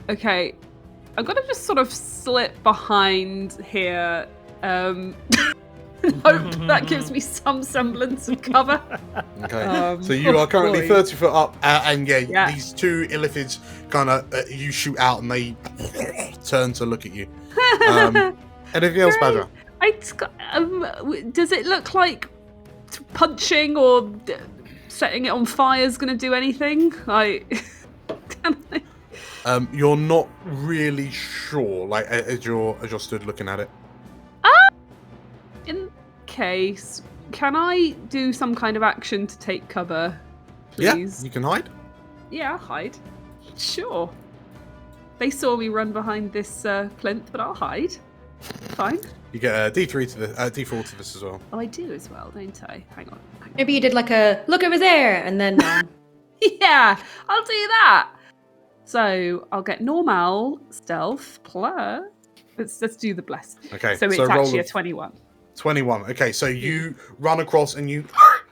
Okay, I'm gonna just sort of slip behind here. And hope that gives me some semblance of cover. Okay, so you are currently boy. 30 foot up, and Yeah. these two illithids kind of you shoot out and they turn to look at you. Anything else, Badger? Does it look like punching or setting it on fire is going to do anything? You're not really sure, like as you're stood looking at it. In case, can I do some kind of action to take cover, please? Yeah, you can hide. Yeah, I'll hide. Sure. They saw me run behind this plinth, but I'll hide. Fine. You get a D3 to the D4 to this as well. Oh, I do as well, don't I? Hang on. Maybe you did like a look over there, and then. Yeah, I'll do that. So I'll get normal stealth plus. Let's do the bless. Okay. So it's roll actually a 21. 21. Okay, so you run across and you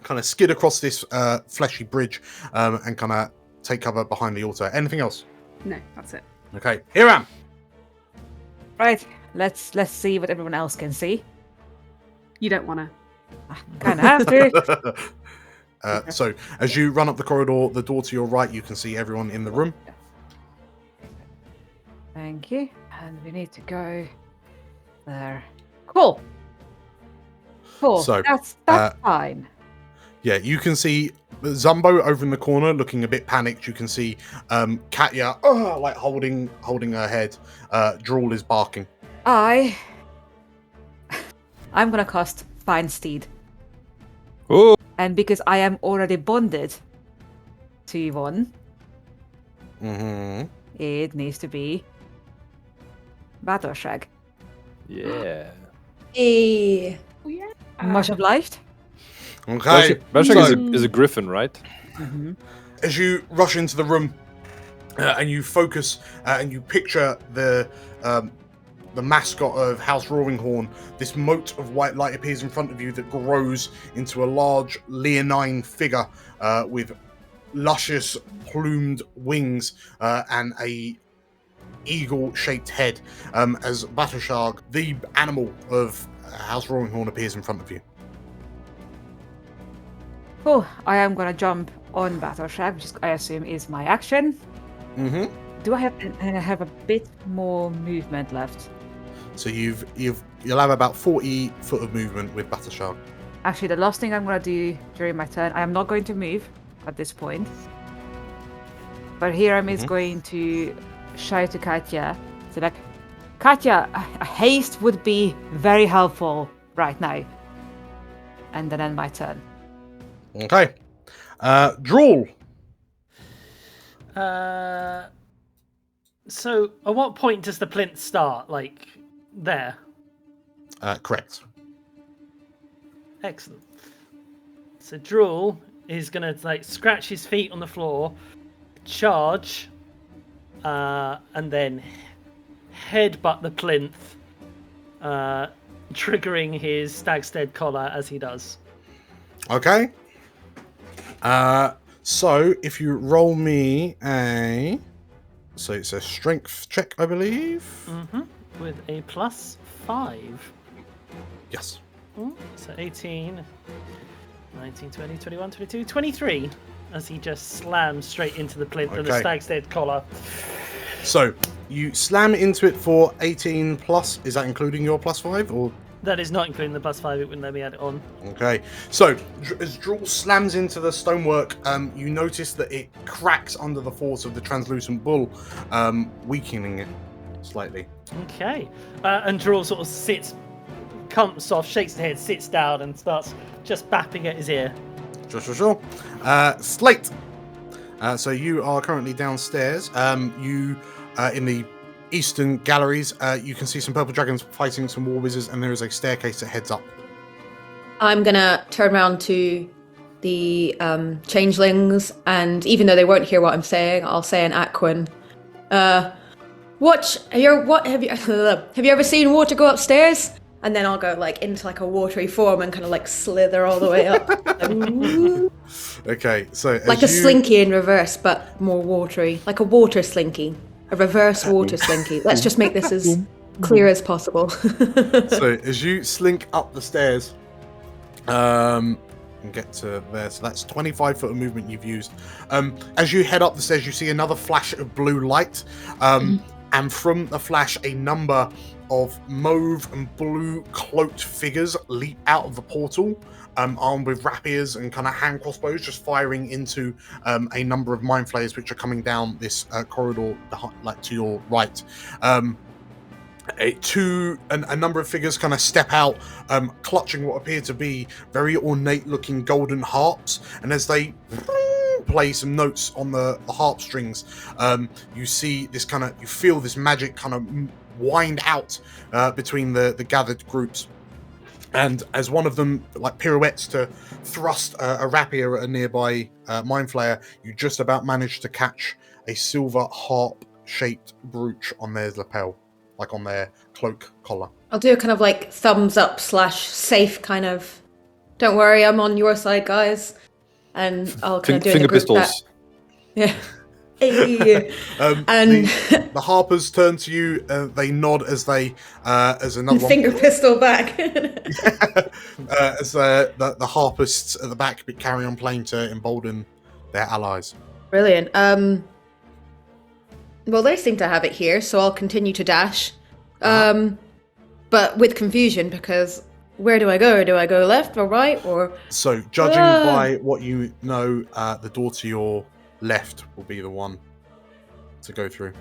kind of skid across this fleshy bridge and kind of take cover behind the altar. Anything else? No, that's it. Okay, Hiram. Right, let's see what everyone else can see. You don't want to. Kind of have to. So as you run up the corridor, the door to your right, you can see everyone in the room. Thank you. And we need to go there. Cool. So, that's fine. Yeah, you can see Zumbo over in the corner looking a bit panicked. You can see Katya like holding her head. Drool is barking. I'm gonna cast Find Steed. Oh. And because I am already bonded to Yvonne, it needs to be Battleshag. Yeah. Hey. Oh, yeah. Much obliged. Okay. Battleshag is a griffin, right? Mm-hmm. As you rush into the room and you focus and you picture the mascot of House Roaringhorn, this mote of white light appears in front of you that grows into a large leonine figure with luscious plumed wings and a eagle-shaped head as Battleshag, the animal of House Roaringhorn, appears in front of you. Cool. I am gonna jump on Battleshag, which I assume is my action. Mm-hmm. Do I have a bit more movement left? So you'll have about 40 foot of movement with Battleshag. Actually, the last thing I'm gonna do during my turn, I am not going to move at this point. But Hiram is going to shout to Katya. So like, Katya, a haste would be very helpful right now. And then end my turn. Okay. Drool. So at what point does the plinth start? Like there? Correct. Excellent. So Drool is gonna like scratch his feet on the floor, charge, and then headbutt the plinth, triggering his Stag's Dead collar as he does. Okay. So if you roll me so it's a strength check, I believe. Mm-hmm. With a +5. Yes. So 18, 19, 20, 21, 22, 23. As he just slams straight into the plinth and the Stag's Dead collar. So you slam into it for 18 plus. Is that including your +5 or? That is not including the +5. It wouldn't let me add it on. Okay. So as Drool slams into the stonework, you notice that it cracks under the force of the translucent bull, weakening it slightly. Okay. And Drool sort of comes off, shakes his head, sits down, and starts just bapping at his ear. Sure. Slate. So you are currently downstairs. You in the eastern galleries, you can see some purple dragons fighting some war wizards, and there is a staircase that heads up. I'm gonna turn around to the changelings, and even though they won't hear what I'm saying, I'll say in Aquan, have you ever seen water go upstairs? And then I'll go like into like a watery form and kind of like slither all the way up. Okay, so like a slinky in reverse, but more watery, like a water slinky. A reverse water slinky. Let's just make this as clear as possible. So as you slink up the stairs, and get to there, so that's 25 foot of movement you've used. As you head up the stairs, you see another flash of blue light, and from the flash, a number of mauve and blue cloaked figures leap out of the portal, armed with rapiers and kind of hand crossbows, just firing into a number of mind flayers which are coming down this corridor like to your right. A number of figures kind of step out, clutching what appear to be very ornate looking golden harps, and as they play some notes on the harp strings, you see this you feel this magic kind of wind out between the gathered groups. And as one of them like pirouettes to thrust a rapier at a nearby mind flayer, you just about manage to catch a silver harp shaped brooch on their lapel, like on their cloak collar. I'll do a kind of like thumbs up / safe kind of, don't worry, I'm on your side, guys. And I'll kind of do finger the group pistols. chat. Yeah. And the harpers turn to you. They nod as they as another one finger pistol back. as the harpists at the back carry on playing to embolden their allies. Brilliant. Well, they seem to have it here, so I'll continue to dash. But with confusion, because where do I go? Do I go left or right? Or so, judging by what you know, the door to your left will be the one to go through.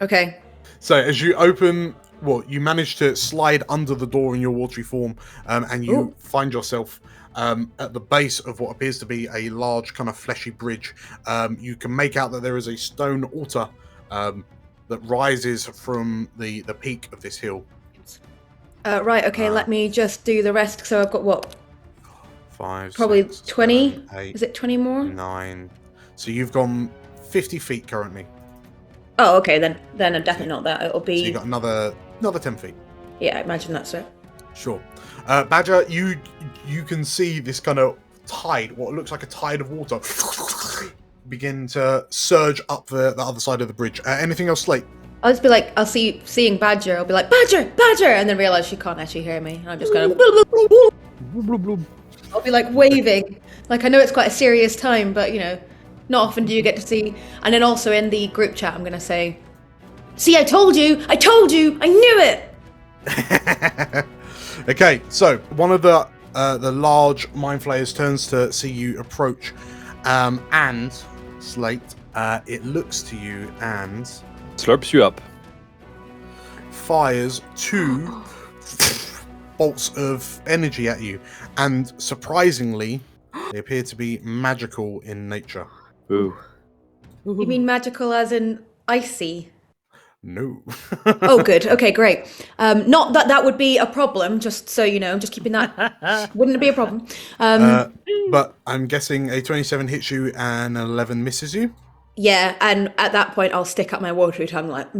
Okay. So as you open, you manage to slide under the door in your watery form, and you find yourself at the base of what appears to be a large kind of fleshy bridge. You can make out that there is a stone altar that rises from the peak of this hill. Right, okay, let me just do the rest. So I've got what? 5, Probably 6, 20? 7, 8, Is it 20 more? 9. So you've gone 50 feet currently. Oh, okay, then I'm definitely not that. It'll be... So you got another 10 feet. Yeah, I imagine that's it. Sure. Badger, you can see this kind of tide, what looks like a tide of water, begin to surge up the other side of the bridge. Anything else, Slate? I'll just be like, seeing Badger, I'll be like, Badger! And then realize she can't actually hear me. And I'm just kind of... I'll be like waving. Like, I know it's quite a serious time, but, not often do you get to see. And then also in the group chat, I'm going to say, see, I told you, I knew it! Okay, so one of the large mind flayers turns to see you approach, and Slate, it looks to you and slurps you up, fires 2 bolts of energy at you, and surprisingly, they appear to be magical in nature. Ooh. You mean magical as in icy? No. Oh, good. Okay, great. Not that would be a problem, just so you know. I'm just keeping that. Wouldn't it be a problem? But I'm guessing a 27 hits you and an 11 misses you? Yeah, and at that point, I'll stick up my watery tongue like,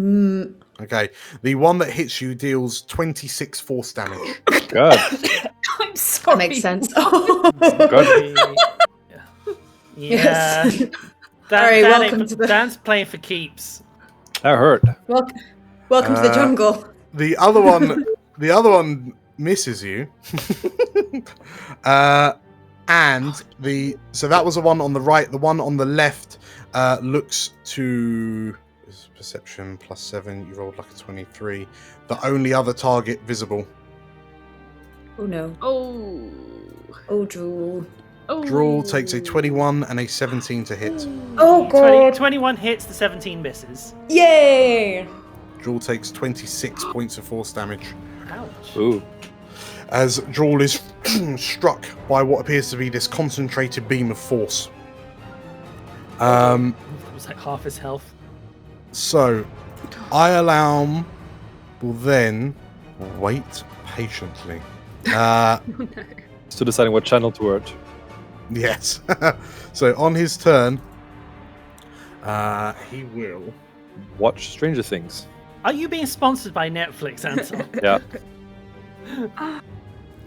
Okay. The one that hits you deals 26 force damage. God. I'm sorry. That makes sense. God. Yeah. Sorry, welcome to the... Dan's playing for keeps. That hurt. Welcome to the jungle. The other one misses you. And so that was the one on the right. The one on the left looks to perception +7. You rolled like a 23. The only other target visible. Oh no. Oh, Drool. Drool takes a 21 and a 17 to hit. Oh god. 21 hits, the 17 misses. Yay! Drool takes 26 points of force damage. Ouch. Ooh. As Drool is struck by what appears to be this concentrated beam of force. It was like half his health. So, Ioulaum will then wait patiently. Still deciding what channel to word. Yes. So on his turn, he will watch Stranger Things. Are you being sponsored by Netflix, Anton? Yeah.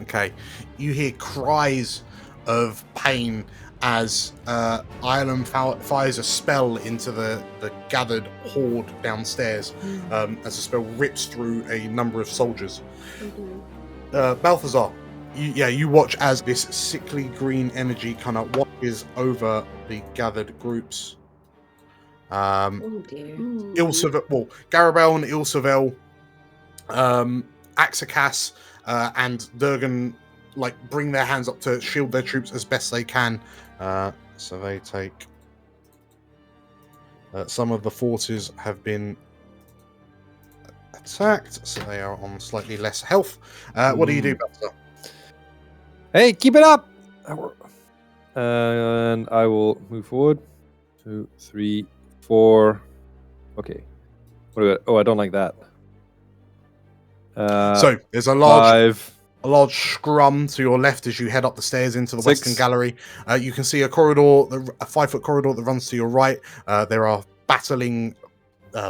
Okay. You hear cries of pain as Ioulaum fires a spell into the gathered horde downstairs, as the spell rips through a number of soldiers. Balthazar, you watch as this sickly green energy kind of washes over the gathered groups. Oh dear. Garabel and Ilsavel, Axakas, and Durgan bring their hands up to shield their troops as best they can. So they take. Some of the forces have been attacked, so they are on slightly less health. What do you do, Balthazar? Hey, keep it up! And I will move forward. 2, 3, 4. Okay. What do I? Oh, I don't like that. So there's a large scrum to your left as you head up the stairs into the 6. western gallery. You can see a corridor, a 5-foot corridor that runs to your right. There are battling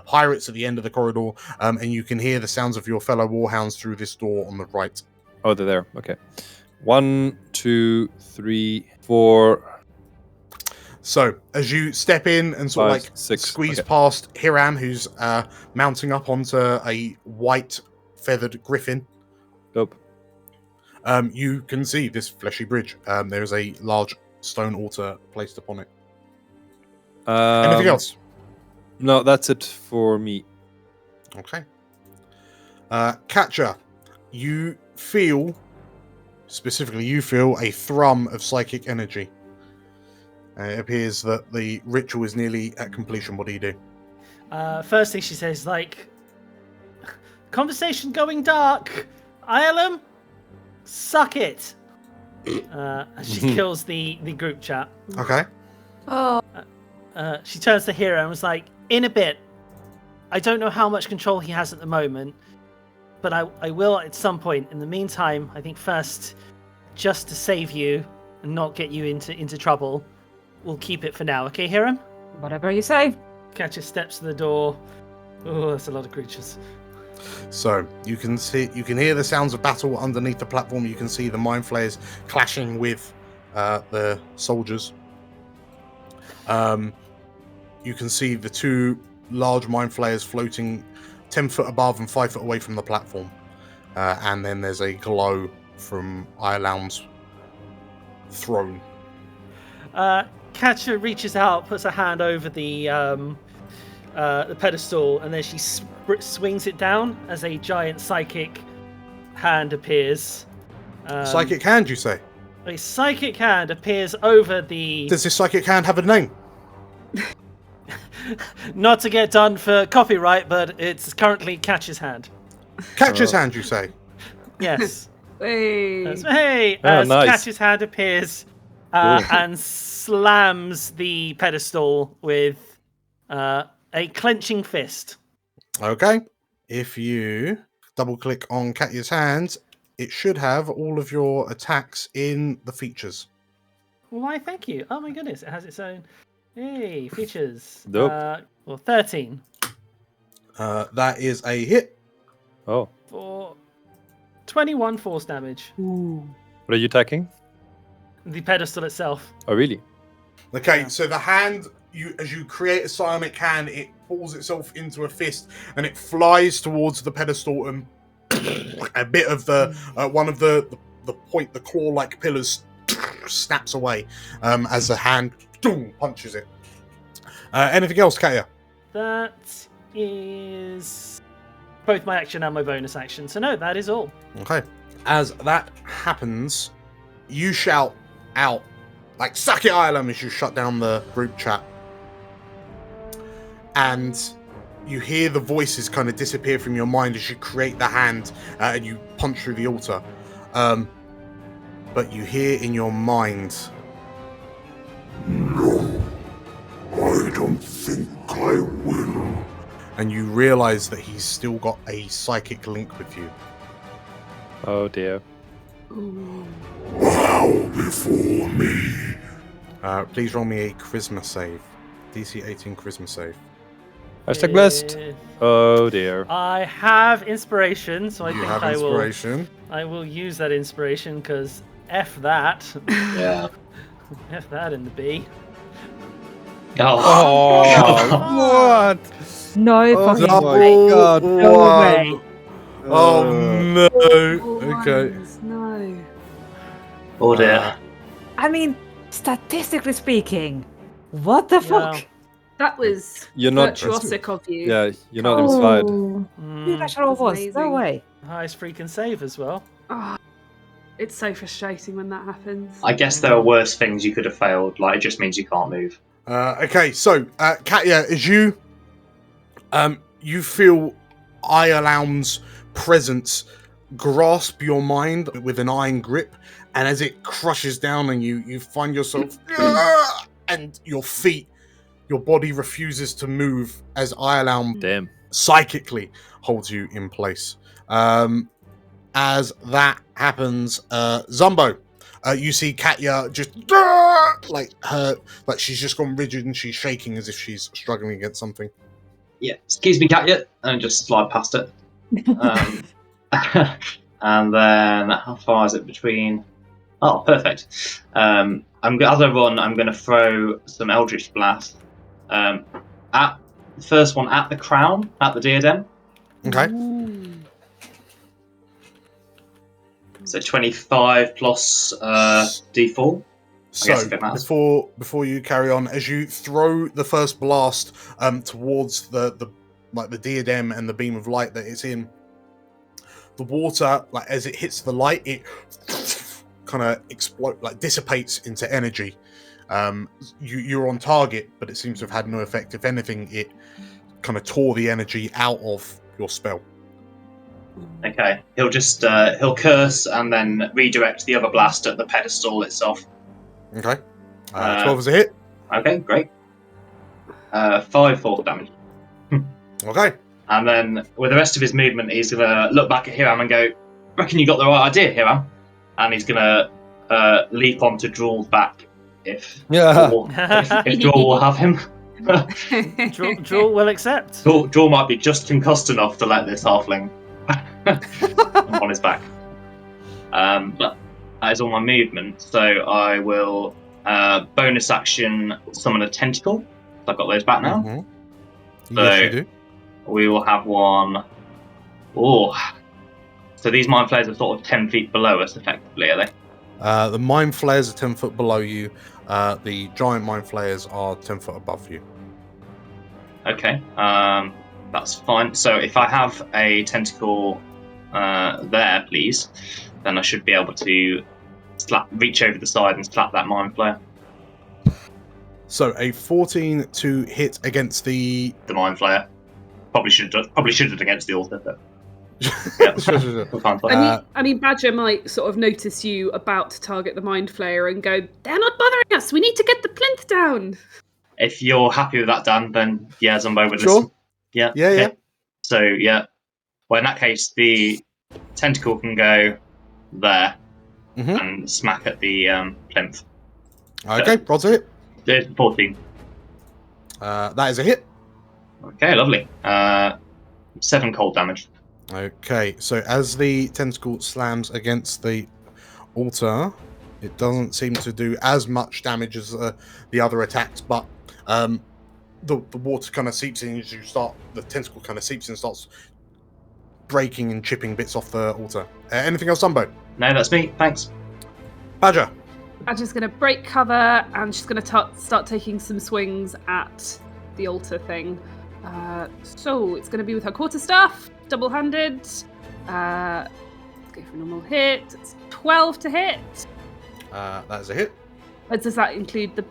pirates at the end of the corridor, and you can hear the sounds of your fellow warhounds through this door on the right. Oh, they're there. Okay. 1, 2, 3, 4. So as you step in and sort 5, of 6. squeeze Okay. past Hiram, who's mounting up onto a white feathered griffin. Dope. You can see this fleshy bridge. There is a large stone altar placed upon it. Anything else? No, that's it for me. Okay. Catcher, you feel a thrum of psychic energy. It appears that the ritual is nearly at completion. What do you do? First thing she says, conversation going dark. Ioulaum, suck it. She kills the group chat. Okay. Oh. She turns to Hero and was like, in a bit. I don't know how much control he has at the moment, but I will at some point. In the meantime, I think first, just to save you and not get you into trouble, we'll keep it for now. Okay, Hiram? Whatever you say. Catcher steps to the door. Oh, that's a lot of creatures. So you can hear the sounds of battle underneath the platform. You can see the mind flayers clashing with the soldiers. You can see the 2 large mind flayers floating 10 foot above and 5 foot away from the platform. And then there's a glow from Ioulaum's throne. Catcher reaches out, puts her hand over the pedestal, and then she swings it down as a giant psychic hand appears. Psychic hand, you say? A psychic hand appears over the... Does this psychic hand have a name? Not to get done for copyright, but it's currently Catcher's hand. Catcher's hand, you say? Yes. Hey. As nice. Catcher's hand appears and slams the pedestal with a clenching fist. Okay. If you double click on Katya's hand, it should have all of your attacks in the features. Why, thank you. Oh my goodness, it has its own. Hey, features. Dope. 13. That is a hit. Oh. For 21 force damage. Ooh. What are you attacking? The pedestal itself. Oh, really? Okay, so the hand, as you create a psionic hand, it pulls itself into a fist and it flies towards the pedestal, and a bit of the one of the claw-like pillars snaps away as the hand punches it. Anything else, Katya? That is both my action and my bonus action. So no, that is all. Okay. As that happens, you shout out, "Suck it, Ioulaum," as you shut down the group chat. And you hear the voices kind of disappear from your mind as you create the hand and you punch through the altar. But you hear in your mind, No, I don't think I will. And you realize that he's still got a psychic link with you. Oh dear. Bow before me. Please roll me a charisma save. DC 18 charisma save. #blessed. Oh dear. I have inspiration, so I You think have I inspiration. I will use that inspiration because F that. Yeah. F that in the B. Oh, what? No Oh fucking my way. god. No way. Oh no. Okay. No. Oh dear. I mean, statistically speaking, what the fuck? That was You're not virtuosic of you. Yeah, you're not inspired. You guys are all was. No amazing. way. Highest freaking save as well. Oh, it's so frustrating when that happens. I guess there are worse things you could have failed. Like, it just means you can't move. Okay, so Katya, as you feel Ioulaum's presence grasp your mind with an iron grip, and as it crushes down on you, you find yourself and your feet, your body refuses to move as Ioulaum psychically holds you in place. As that happens, Zumbo, you see Katya just like she's just gone rigid and she's shaking as if she's struggling against something. Yeah, excuse me, Katya, and just slide past it. And then how far is it between? Oh, perfect. As I run, I'm going to throw some Eldritch Blast at the first one at the crown, at the diadem. Okay. So 25 plus D4. So before you carry on, as you throw the first blast towards the diadem and the beam of light that it's in, the water, like as it hits the light, it kind of dissipates into energy. You're on target, but it seems to have had no effect. If anything, it kind of tore the energy out of your spell. Okay, he'll just he'll curse and then redirect the other blast at the pedestal itself. Okay, 12 is a hit. Okay, great. 5 force damage. Okay. And then with the rest of his movement, he's gonna look back at Hiram and go, "Reckon you got the right idea, Hiram." And he's gonna leap onto Drool's back if Drool will have him. Drool will accept. Drool might be just concussed enough to let this halfling on his back. But that is all my movement, so I will bonus action summon a tentacle. I've got those back now. Mm-hmm. Yes, you do. We will have one. Oh, so these mind flayers are sort of 10 feet below us, effectively, are they? The mind flayers are 10 foot below you. The giant mind flayers are 10 foot above you. Okay, that's fine. So if I have a tentacle there, please, then I should be able to reach over the side and slap that mind flayer. So a 14 to hit against the mind flayer. Probably should have against the altar, but I mean, Badger might sort of notice you about to target the mind flayer and go, "They're not bothering us. We need to get the plinth down." If you're happy with that, Dan, then yeah, Zumbo with sure. this. Yeah. Yeah. So yeah. Well, in that case, the tentacle can go there and smack at the plinth. Okay, roll a hit. 14. That is a hit. Okay, lovely. 7 cold damage. Okay, so as the tentacle slams against the altar, it doesn't seem to do as much damage as the other attacks, but the water kind of seeps in as you start. The tentacle kind of seeps in and starts breaking and chipping bits off the altar. Anything else, Zumbo? No, that's me. Thanks. Badger. Badger's going to break cover and she's going to start taking some swings at the altar thing. So it's going to be with her quarterstaff, double-handed. Let's go for a normal hit. It's 12 to hit. That is a hit. Does that include the?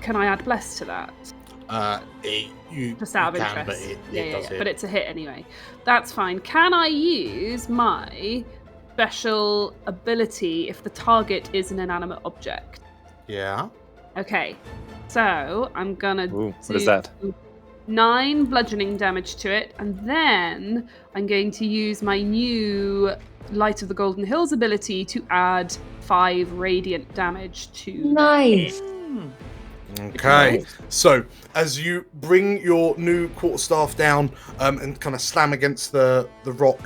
Can I add bless to that? You just out of can, interest. but it does hit. But it's a hit anyway. That's fine. Can I use my special ability if the target is an inanimate object? Yeah. Okay. So I'm gonna do what is that? 9 bludgeoning damage to it, and then I'm going to use my new Light of the Golden Hills ability to add 5 radiant damage to Nice. Okay, so as you bring your new quarterstaff down and kind of slam against the rock,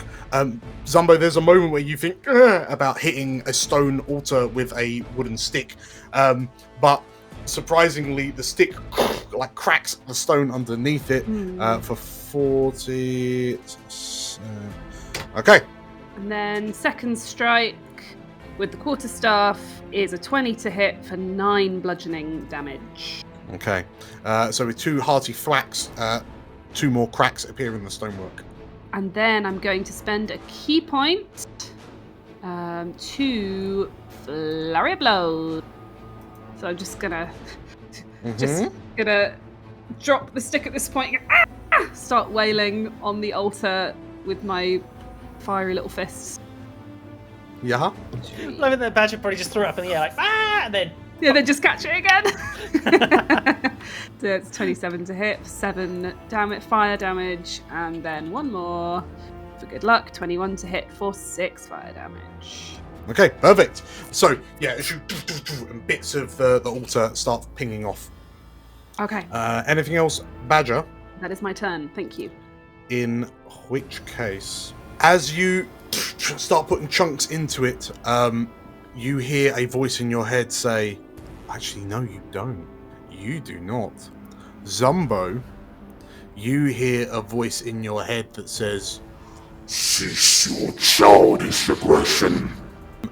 Zumbo, there's a moment where you think about hitting a stone altar with a wooden stick, but surprisingly, the stick like cracks the stone underneath it for 40. Okay. And then second strike with the quarterstaff is a 20 to hit for 9 bludgeoning damage. Okay. So with 2 hearty thwacks, 2 more cracks appear in the stonework. And then I'm going to spend a key point to flurry of blows. So I'm just gonna drop the stick at this point and start wailing on the altar with my fiery little fists. Yeah. Love it that Badger probably just threw it up in the air like, and then... Yeah, then just catch it again. So it's 27 to hit, 7 fire damage, and then 1 more for good luck, 21 to hit for 6 fire damage. Okay, perfect. So, yeah, as you and bits of the altar start pinging off. Okay. Anything else, Badger? That is my turn, thank you. In which case, as you start putting chunks into it, you hear a voice in your head say, actually, no, you don't. You do not. Zumbo, you hear a voice in your head that says, cease your childish aggression.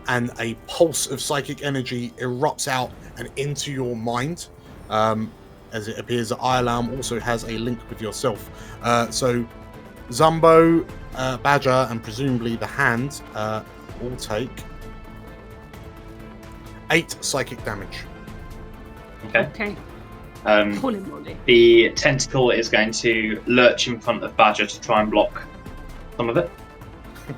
And a pulse of psychic energy erupts out and into your mind, as it appears that Ioulaum also has a link with yourself. So Zumbo, Badger, and presumably the Hand all take 8 psychic damage. Okay. Holy moly. The tentacle is going to lurch in front of Badger to try and block some of it.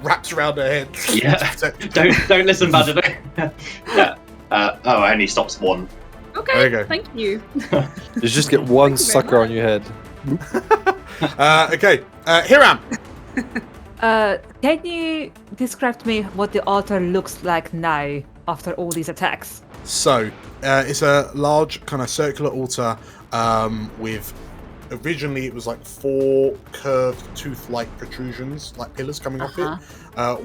Wraps around her head. Yeah. don't listen, Badger. Yeah. It only stops 1. Okay. There you go. Thank you. You just get one sucker on your head. Okay. Hiram. Can you describe to me what the altar looks like now after all these attacks? So, it's a large kind of circular altar with, originally it was like 4 curved tooth-like protrusions, like pillars coming off it.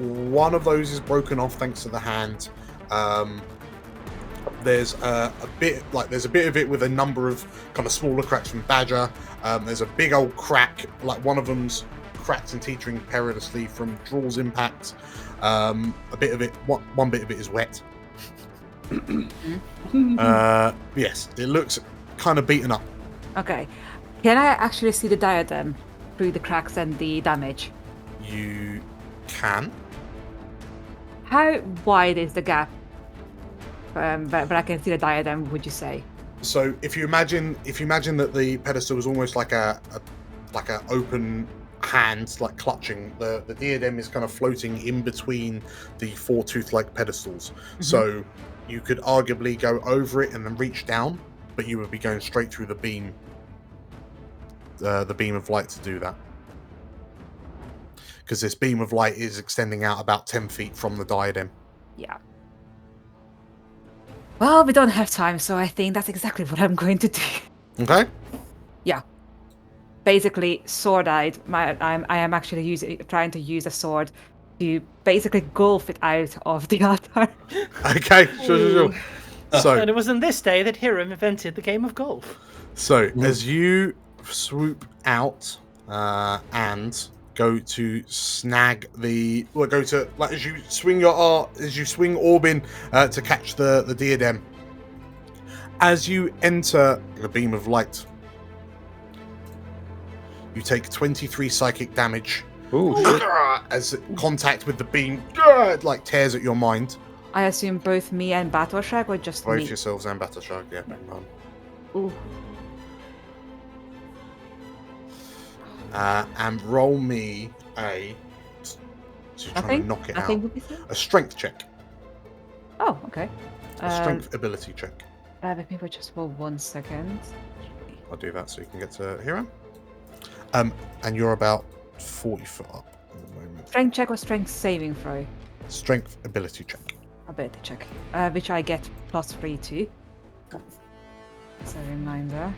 One of those is broken off thanks to the Hand. There's a bit of it with a number of kind of smaller cracks from Badger. There's a big old crack, like one of them's cracked and teetering perilously from Drawl's impact. One bit of it is wet. Yes, it looks kind of beaten up. Okay. Can I actually see the diadem through the cracks and the damage? You can. How wide is the gap? But I can see the diadem, would you say? So if you imagine that the pedestal was almost like a open hand, like clutching, the diadem is kind of floating in between the 4 tooth-like pedestals. So you could arguably go over it and then reach down, but you would be going straight through the beam of light to do that. Because this beam of light is extending out about 10 feet from the diadem. Yeah. Well, we don't have time, so I think that's exactly what I'm going to do. Okay. Yeah. Basically, sword-eyed. I am actually trying to use a sword to basically gulf it out of the altar. Okay, sure. So, and it was on this day that Hiram invented the game of golf. So, as you swoop out and go to snag as you swing Orbin to catch the diadem. As you enter the beam of light, you take 23 psychic damage. As contact with the beam tears at your mind. I assume both me and Battleshag, or just both me? Both yourselves and Battleshag, yeah. Ooh. And roll me a... So you're trying to knock it out. A strength check. Oh, okay. A strength ability check. Let me just for 1 second. I'll do that so you can get to Hiram. And you're about 40 foot up at the moment. Strength check or strength saving throw? Strength ability check. Ability check. Which I get +3 to. As a reminder.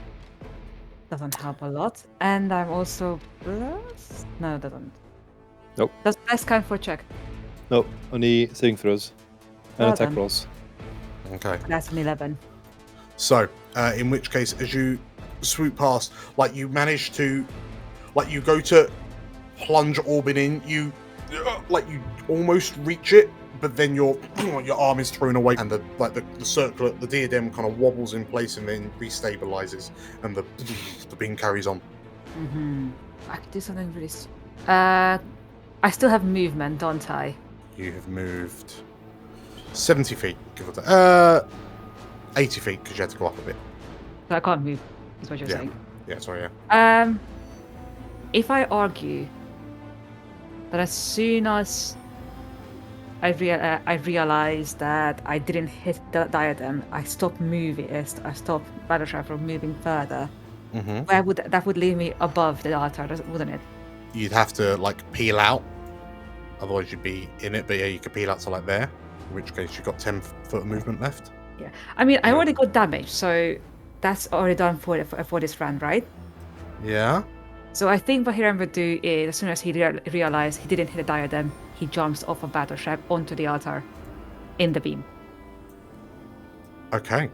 Doesn't help a lot. And I'm also blessed? No, it doesn't. Nope. Does bless count for check? Nope. Only saving throws and Well attack done. rolls. Okay. That's an 11. So, in which case, as you swoop past, like you manage to, like you go to plunge Orbin in, you almost reach it, but then your arm is thrown away, and the circlet, the diadem kind of wobbles in place and then restabilizes, and the beam carries on. I could do something really. I still have movement, don't I? You have moved 70 feet, give or take. 80 feet, because you had to go up a bit. So I can't move, is what you're saying. Yeah, sorry, yeah. If I argue that as soon as I realized that I didn't hit the diadem, I stopped moving. I stopped Battleship from moving further. Where would that would leave me above the altar, wouldn't it? You'd have to peel out, otherwise you'd be in it. But yeah, you could peel out to there, in which case you've got 10 foot of movement left. Yeah, I mean, I already got damage, so that's already done for this round, right? Yeah. So I think what Hiram would do is, as soon as he realized he didn't hit the diadem, he jumps off a battleship onto the altar, in the beam. Okay.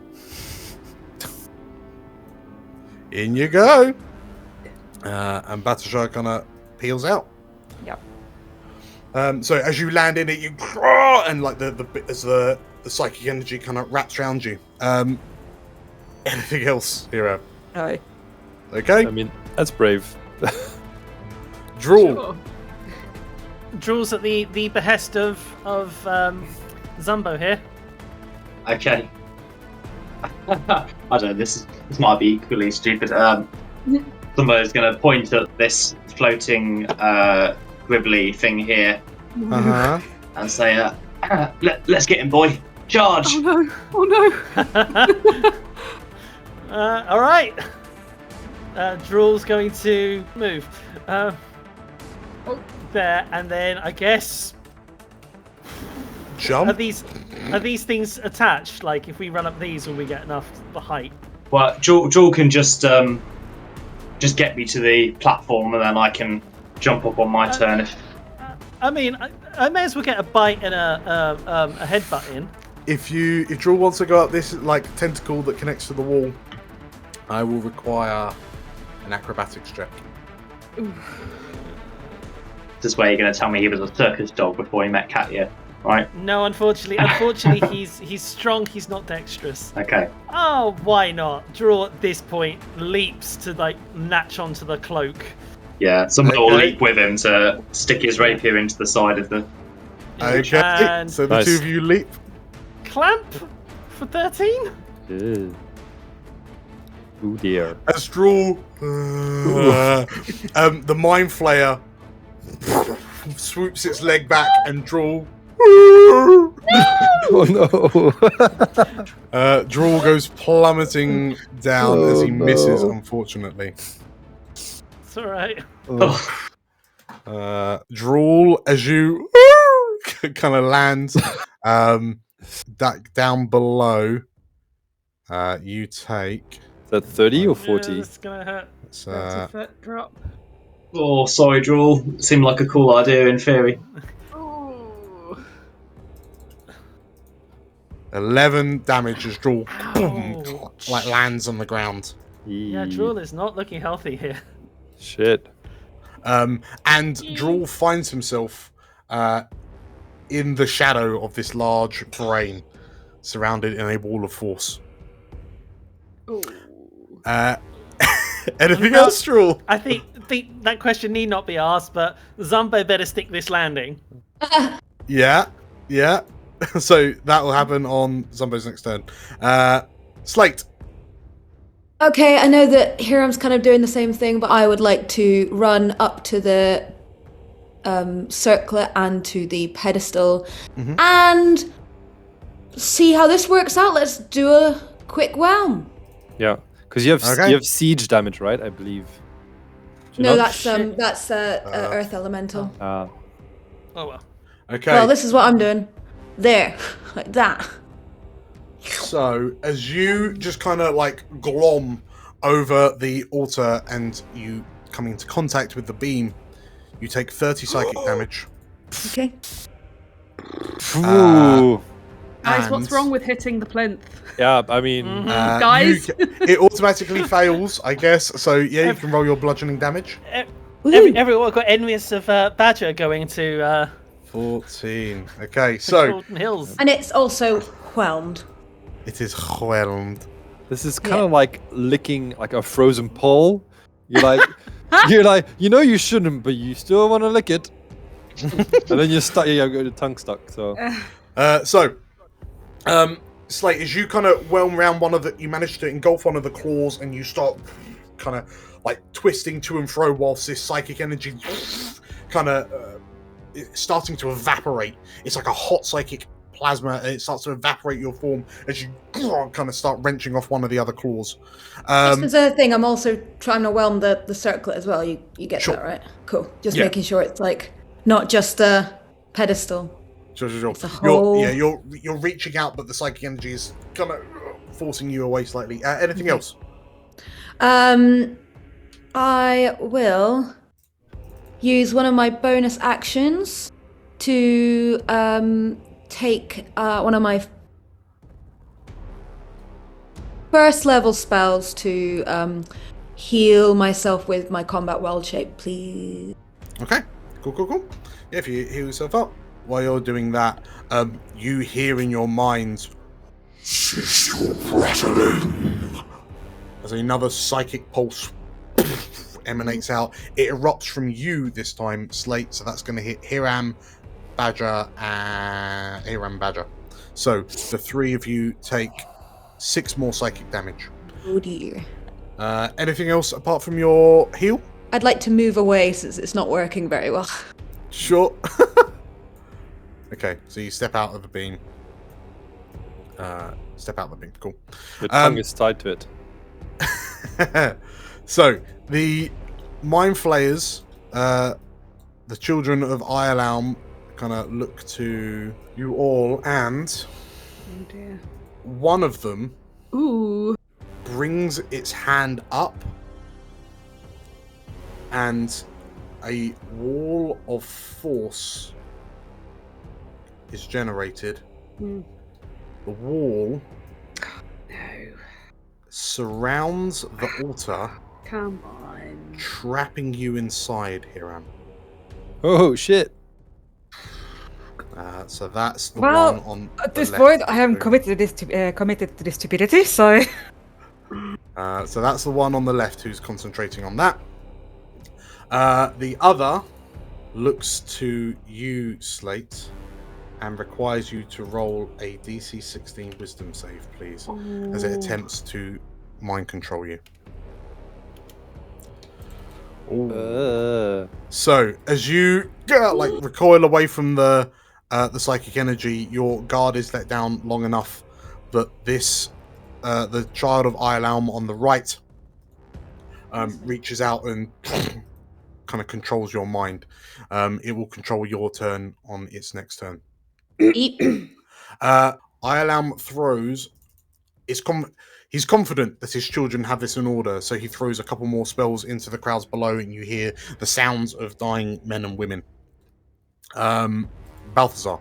In you go. And Battleship kind of peels out. Yep. So as you land in it, you and as the psychic energy kind of wraps around you. Anything else, Hero? No. Okay. I mean, that's brave. Drool. Sure. Drool's at the behest of Zumbo here. Okay. I don't know. This might be equally stupid. Somebody's going to point at this floating gribbly thing here and say, "Let's get him, boy. Charge!" Oh no! Oh no! All right. Drool's going to move there, and then I guess jump. Are these things attached? Like, if we run up these, will we get enough the height? Well, Joel can just get me to the platform, and then I can jump up on my turn. I mean, I may as well get a bite and a headbutt in. If Drool wants to go up this tentacle that connects to the wall, I will require an acrobatics check. This is where you're going to tell me he was a circus dog before he met Katya, right? No, unfortunately, he's strong. He's not dexterous. Okay. Oh, why not? Drool at this point leaps to latch onto the cloak. Yeah, somebody will leap with him to stick his rapier into the side of the. Okay. And So the two of you leap. Clamp for 13. Oh dear. As Drool, the Mind Flayer swoops its leg back, and Drool. Oh no! Drool goes plummeting down as he misses, unfortunately. It's alright. Drool, as you kind of land down below, you take. Is that 30 or 40? Yeah, it's gonna hurt. It's, 30-foot drop. Oh, sorry, Drool. Seemed like a cool idea in theory. Oh. 11 damage as Drool Ouch. lands on the ground. Yeah, Drool is not looking healthy here. Shit. And Drool finds himself in the shadow of this large brain, surrounded in a wall of force. Oh. Anything else, Drool? I think that question need not be asked, but Zumbo better stick this landing. Yeah. So that will happen on Zumbo's next turn. Slate. Okay, I know that Hiram's kind of doing the same thing, but I would like to run up to the circlet and to the pedestal and see how this works out. Let's do a quick whelm. Yeah, because you have siege damage, right? I believe. Do you No, not? that's Earth Elemental. Oh well. Okay. Well, this is what I'm doing. There, like that. So, as you just kind of like glom over the altar and you come into contact with the beam, you take 30 psychic damage. Okay. Ooh. Guys, what's and- wrong with hitting the plinth? Yeah, I mean, Guys? it automatically fails, I guess. So, yeah, you can roll your bludgeoning damage. Everyone got envious of Badger going to 14. Okay, so Jordan Hills. And it's also whelmed. it is whelmed. this is kind of like licking like a frozen pole. You're like, you shouldn't, but you still want to lick it. And then you're stuck. Yeah, got your tongue stuck. So, Slate, as you kind of whelm around you manage to engulf one of the claws, and you start kind of like twisting to and fro whilst this psychic energy kind of starting to evaporate. It's like a hot psychic plasma, and it starts to evaporate your form as you kind of start wrenching off one of the other claws. Just as a thing, I'm also trying to whelm the circlet as well. You get Sure. that, right? Cool. Just Yeah. making sure it's like not just a pedestal. Sure. It's a whole... You're reaching out, but the psychic energy is kind of forcing you away slightly. Anything else? I will use one of my bonus actions to take one of my first level spells to heal myself with my combat wild shape, please. Okay, cool. Yeah, if you heal yourself up while you're doing that, you hear in your mind, Cease your prattling. as another psychic pulse emanates out. It erupts from you this time, Slate, so that's going to hit Hiram, Badger, and Hiram Badger. So the three of you take 6 more psychic damage. Oh dear. Anything else apart from your heal? I'd like to move away since it's not working very well. Sure. Okay, so you step out of the beam. Cool. your tongue is tied to it. So, the Mind Flayers, the children of Ioulaum, kind of look to you all, and Oh dear. one of them Ooh. brings its hand up, and a wall of force is generated. Mm. The wall No. surrounds the altar, Come on. trapping you inside, Hiram. Oh shit! So that's the Well, one on At the this left. point, I am committed to this stupidity, so... So that's the one on the left who's concentrating on that. The other looks to you, Slate, and requires you to roll a DC 16 Wisdom save, please, as it attempts to mind control you. So as you recoil away from the psychic energy, your guard is let down long enough that this the child of Ioulaum on the right reaches out and kind of controls your mind. It will control your turn on its next turn. Ioulaum throws. He's confident that his children have this in order, so he throws a couple more spells into the crowds below, and you hear the sounds of dying men and women. Balthazar.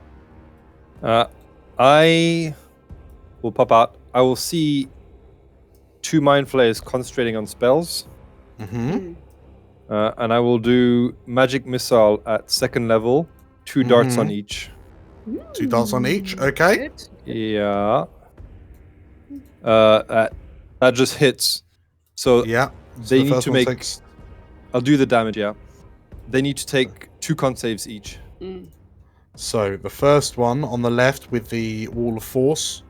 I will pop out. I will see 2 mind flayers concentrating on spells. Mm-hmm. And I will do magic missile at 2nd level, 2 darts on each. 2 darts on each. Okay. Yeah. That just hits. So yeah, they need to make. I'll do the damage. Yeah. They need to take 2 con saves each. So the first one on the left with the wall of force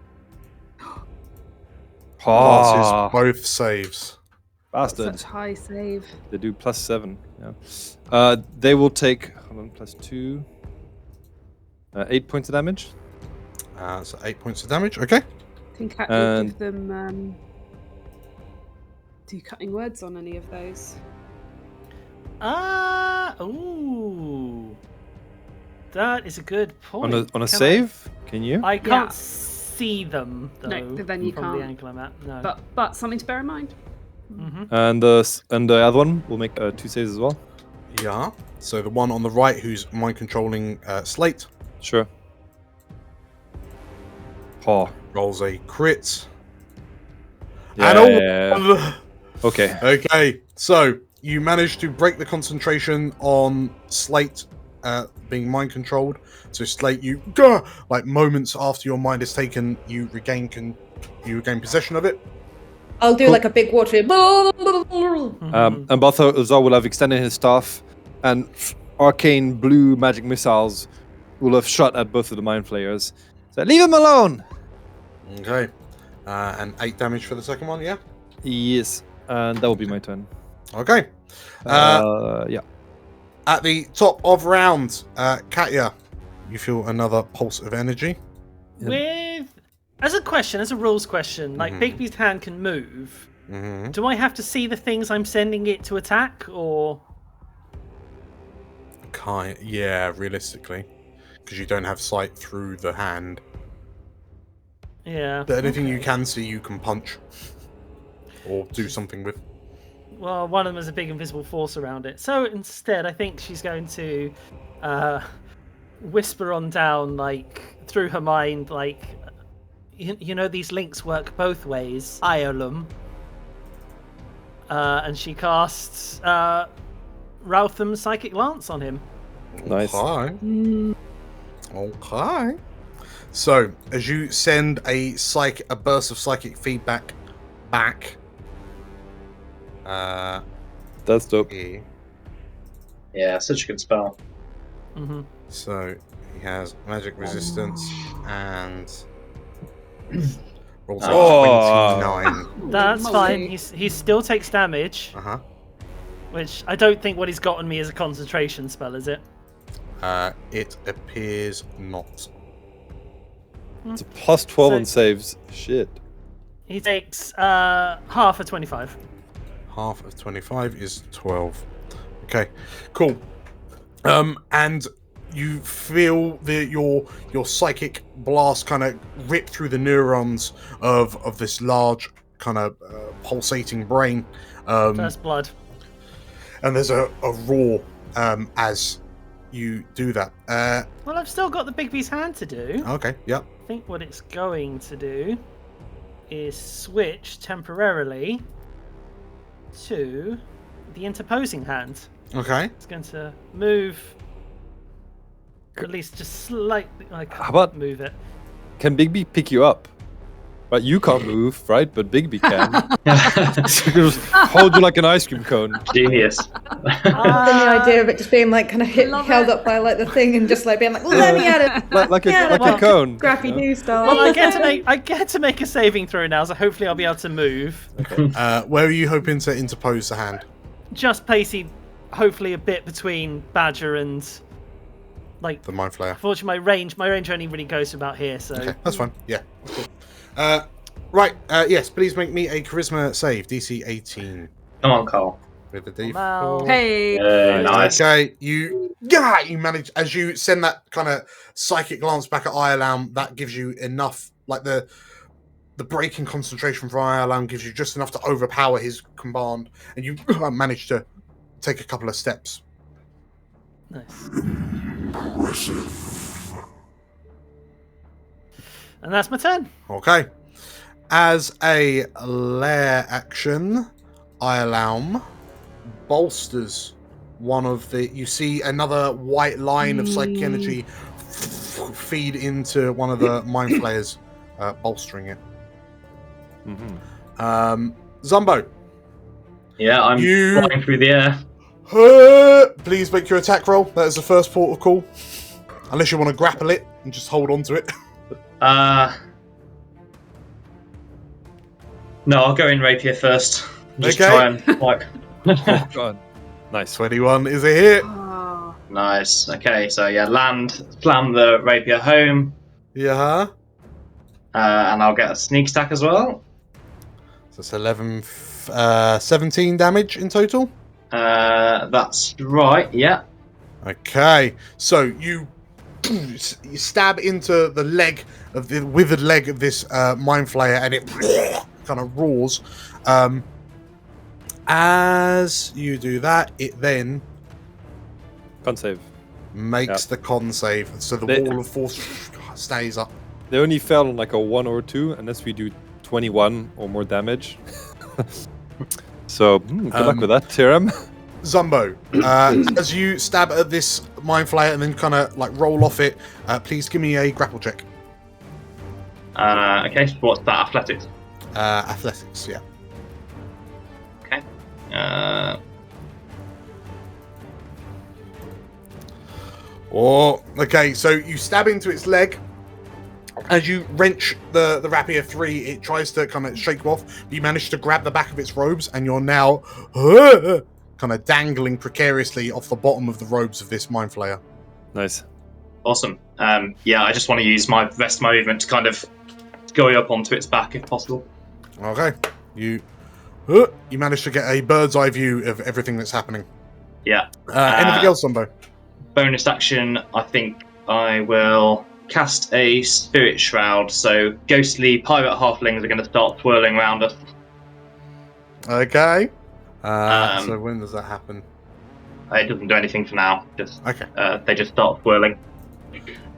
passes both saves. Bastard. Such high save. They do +7. Yeah. They will take +2. 8 points of damage. So 8 points of damage. Okay. I think I will give them do cutting words on any of those. Ooh. That is a good point. On a save? Can you? I can't see them though. No, but then you from can't. the angle I'm at. No. But something to bear in mind. And the other one will make 2 saves as well. Yeah. So the one on the right who's mind controlling Slate Sure. Oh. rolls a crit. Yeah. Okay. Okay. So you manage to break the concentration on Slate being mind controlled. So Slate, you like moments after your mind is taken, you regain possession of it. I'll do like a big water. And Balthazar will have extended his staff, and arcane blue magic missiles will have shot at both of the mind flayers. So leave him alone. Okay. And 8 damage for the second one, yeah? Yes, and that will be my turn. Okay. Yeah. At the top of round, Katya, you feel another pulse of energy. As a rules question, like Bigby's hand can move. Do I have to see the things I'm sending it to attack, or? Yeah, realistically, because you don't have sight through the hand. Yeah. But anything you can see, you can punch or do something with. Well, one of them has a big invisible force around it. So instead, I think she's going to whisper on down, like through her mind, like. You know, these links work both ways. Ioulaum. And she casts Routham's Psychic Lance on him. Nice. Okay. So, as you send a burst of psychic feedback back. That's dope. Yeah, such a good spell. So, he has magic resistance and... rolls a 29. That's fine. He still takes damage. Which I don't think what he's got on me is a concentration spell, is it? It appears not. It's a plus 12 on saves. Shit. He takes half of 25. Half of 25 is 12. Okay, cool. And you feel your psychic blast kind of rip through the neurons of this large kind of pulsating brain. First blood. And there's a roar as you do that. Well, I've still got the Bigby's hand to do. Okay, yep. I think what it's going to do is switch temporarily to the interposing hand. Okay. It's going to move, at least just slightly. How about move it? Can Bigby pick you up? Right, you can't move, right? But Bigby can. Hold you like an ice cream cone. Genius. The idea of it just being like kind of held up by like the thing and just like being like, let me at it. Like a cone. Scrappy Doo style. Well, I get to make a saving throw now, so hopefully I'll be able to move. Okay. Where are you hoping to interpose the hand? Just placing, hopefully, a bit between Badger and like the Mind Flayer. Unfortunately, my range only really goes to about here, so okay, that's fine. Yeah. Right. Yes. Please make me a Charisma save. DC 18. Come on, Carl. With the D4. Wow. Hey. Nice. Okay. You manage as you send that kind of psychic glance back at Ioulaum. That gives you enough, like the breaking concentration for Ioulaum gives you just enough to overpower his command, and you manage to take a couple of steps. Nice. And that's my turn. Okay. As a lair action, Ioulaum bolsters one of the... You see another white line of psychic energy feed into one of the Mind Flayers, bolstering it. Zumbo. Yeah, I'm flying through the air. Please make your attack roll. That is the first port of call. Unless you want to grapple it and just hold on to it. No, I'll go in rapier first. Just Okay. try and like. Oh god. Nice. 21 is a hit. Nice. Okay, so yeah, slam the rapier home. Yeah. And I'll get a sneak stack as well. So it's 17 damage in total. That's right. Yeah. Okay, so you you stab into the leg of the withered leg of this mind flayer, and it kind of roars. As you do that, it then Con save. makes the con save, so the wall of force stays up. They only fell on like a 1 or 2, unless we do 21 or more damage. So, good luck with that, Tiram. Zumbo, as you stab at this mind flayer and then kind of like roll off it, please give me a grapple check. Okay, so what's that? Athletics? Athletics, yeah. Okay. Okay, so you stab into its leg. As you wrench the rapier free, it tries to kind of shake you off. But you manage to grab the back of its robes, and you're now kind of dangling precariously off the bottom of the robes of this mind flayer. Nice. Awesome. Yeah, I just want to use my rest of my movement to kind of go up onto its back if possible. Okay. You manage to get a bird's eye view of everything that's happening. Yeah. Anything else, Zumbo? Bonus action, I think I will cast a spirit shroud, so ghostly pirate halflings are going to start swirling around us. Okay. So when does that happen? It doesn't do anything for now. Just okay. They just start swirling,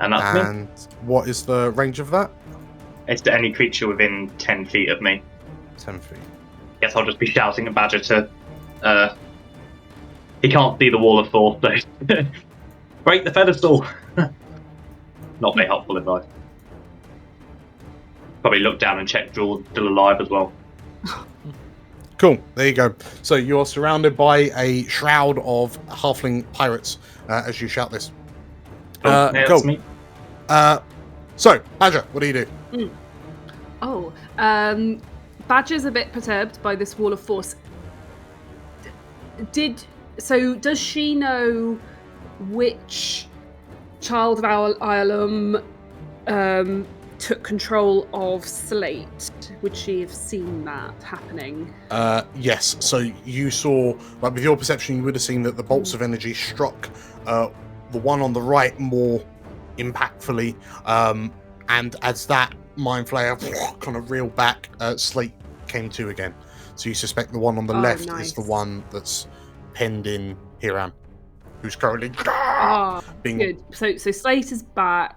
and that's me. And what is the range of that? It's to any creature within 10 feet of me. 10 feet. Guess I'll just be shouting at Badger to. He can't see the wall of force, so break the pedestal. Not very helpful advice. Probably look down and check Jewel's still alive as well. Cool, there you go. So you are surrounded by a shroud of halfling pirates as you shout this. Yeah, cool. that's me. So, Badger, what do you do? Badger's a bit perturbed by this wall of force. Does she know which child of Ioulaum took control of Slate? Would she have seen that happening? Yes. So you saw, like with your perception, you would have seen that the bolts of energy struck the one on the right more impactfully, and as that mind flayer kind of reeled back, Slate came to again. So you suspect the one on the left is the one that's penned in Hiram, who's currently being good. So Slate is back.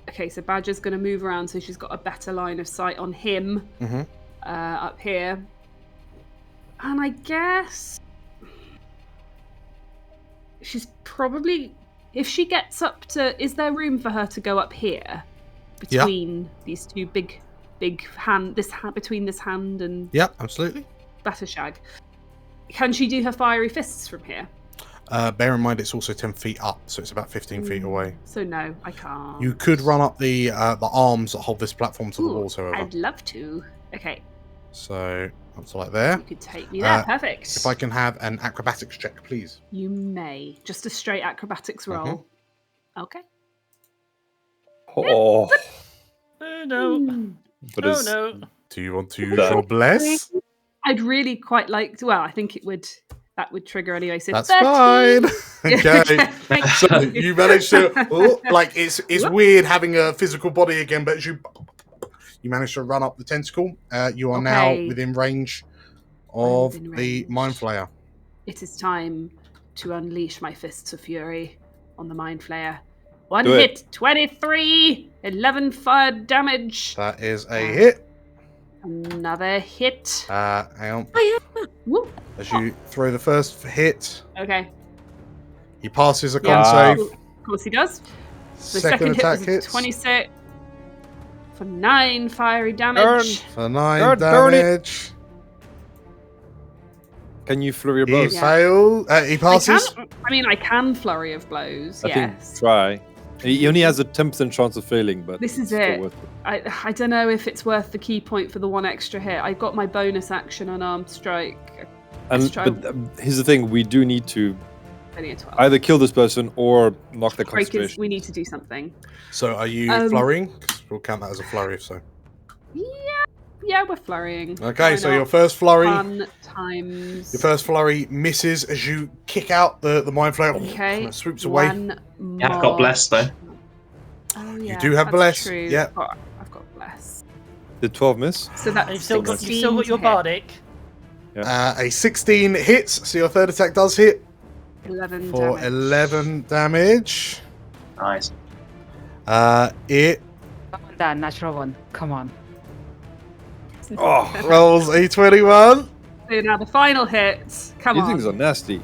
Okay, so Badger's going to move around so she's got a better line of sight on him up here. And I guess she's probably, if she gets up to, is there room for her to go up here between these two big hand, between this hand and absolutely Battershag? Can she do her fiery fists from here? Bear in mind it's also 10 feet up, so it's about 15 feet away. So no, I can't. You could run up the arms that hold this platform to the walls, however. I'd love to. Okay. So up to like there. You could take me there. Perfect. If I can have an acrobatics check, please. You may. Just a straight acrobatics roll. Okay. Oh. Oh no. But no. Do you want to use your bless? I'd really quite like to. Well, I think that would trigger anyway. So that's 13. Fine. Okay. So you managed to it's weird having a physical body again, but as you managed to run up the tentacle, you are now within range of the mind flayer. It is time to unleash my fists of fury on the mind flayer. One Do hit, it. 23, 11 fire damage. That is a hit. Another hit. Hang on. Woo. As you throw the first hit, Okay. he passes a con save. Of course he does. The Second second attack hit was hits. 26 for 9 fiery damage. For 9 damage. Can you flurry of He blows? failed. He passes. I can flurry of blows. I think try. He only has a 10% chance of failing, but This is it's still it. worth it. I don't know if it's worth the key point for the one extra hit. I got my bonus action unarmed strike. And but here's the thing: we do need to Only a 12. either kill this person or knock their Breakers, concentration. we need to do something. So are you flurrying? 'Cause we'll count that as a flurry if so. Yeah. Yeah, we're flurrying. Okay, Why so not? your first flurry. Fun times. Your first flurry misses as you kick out the mind flayer. Okay. Kind of swoops away. One Yeah, I've got blessed though. Oh yeah. do have that's bless, True. yeah. I've got bless. Did 12 miss? So that's You've still got 16 your to hit. bardic. A 16 hits, so your third attack does hit 11 for damage. 11 damage. Nice. It Come on, Dan, natural one. Come on. rolls a 21. So now the final hit. Come These on. things are nasty.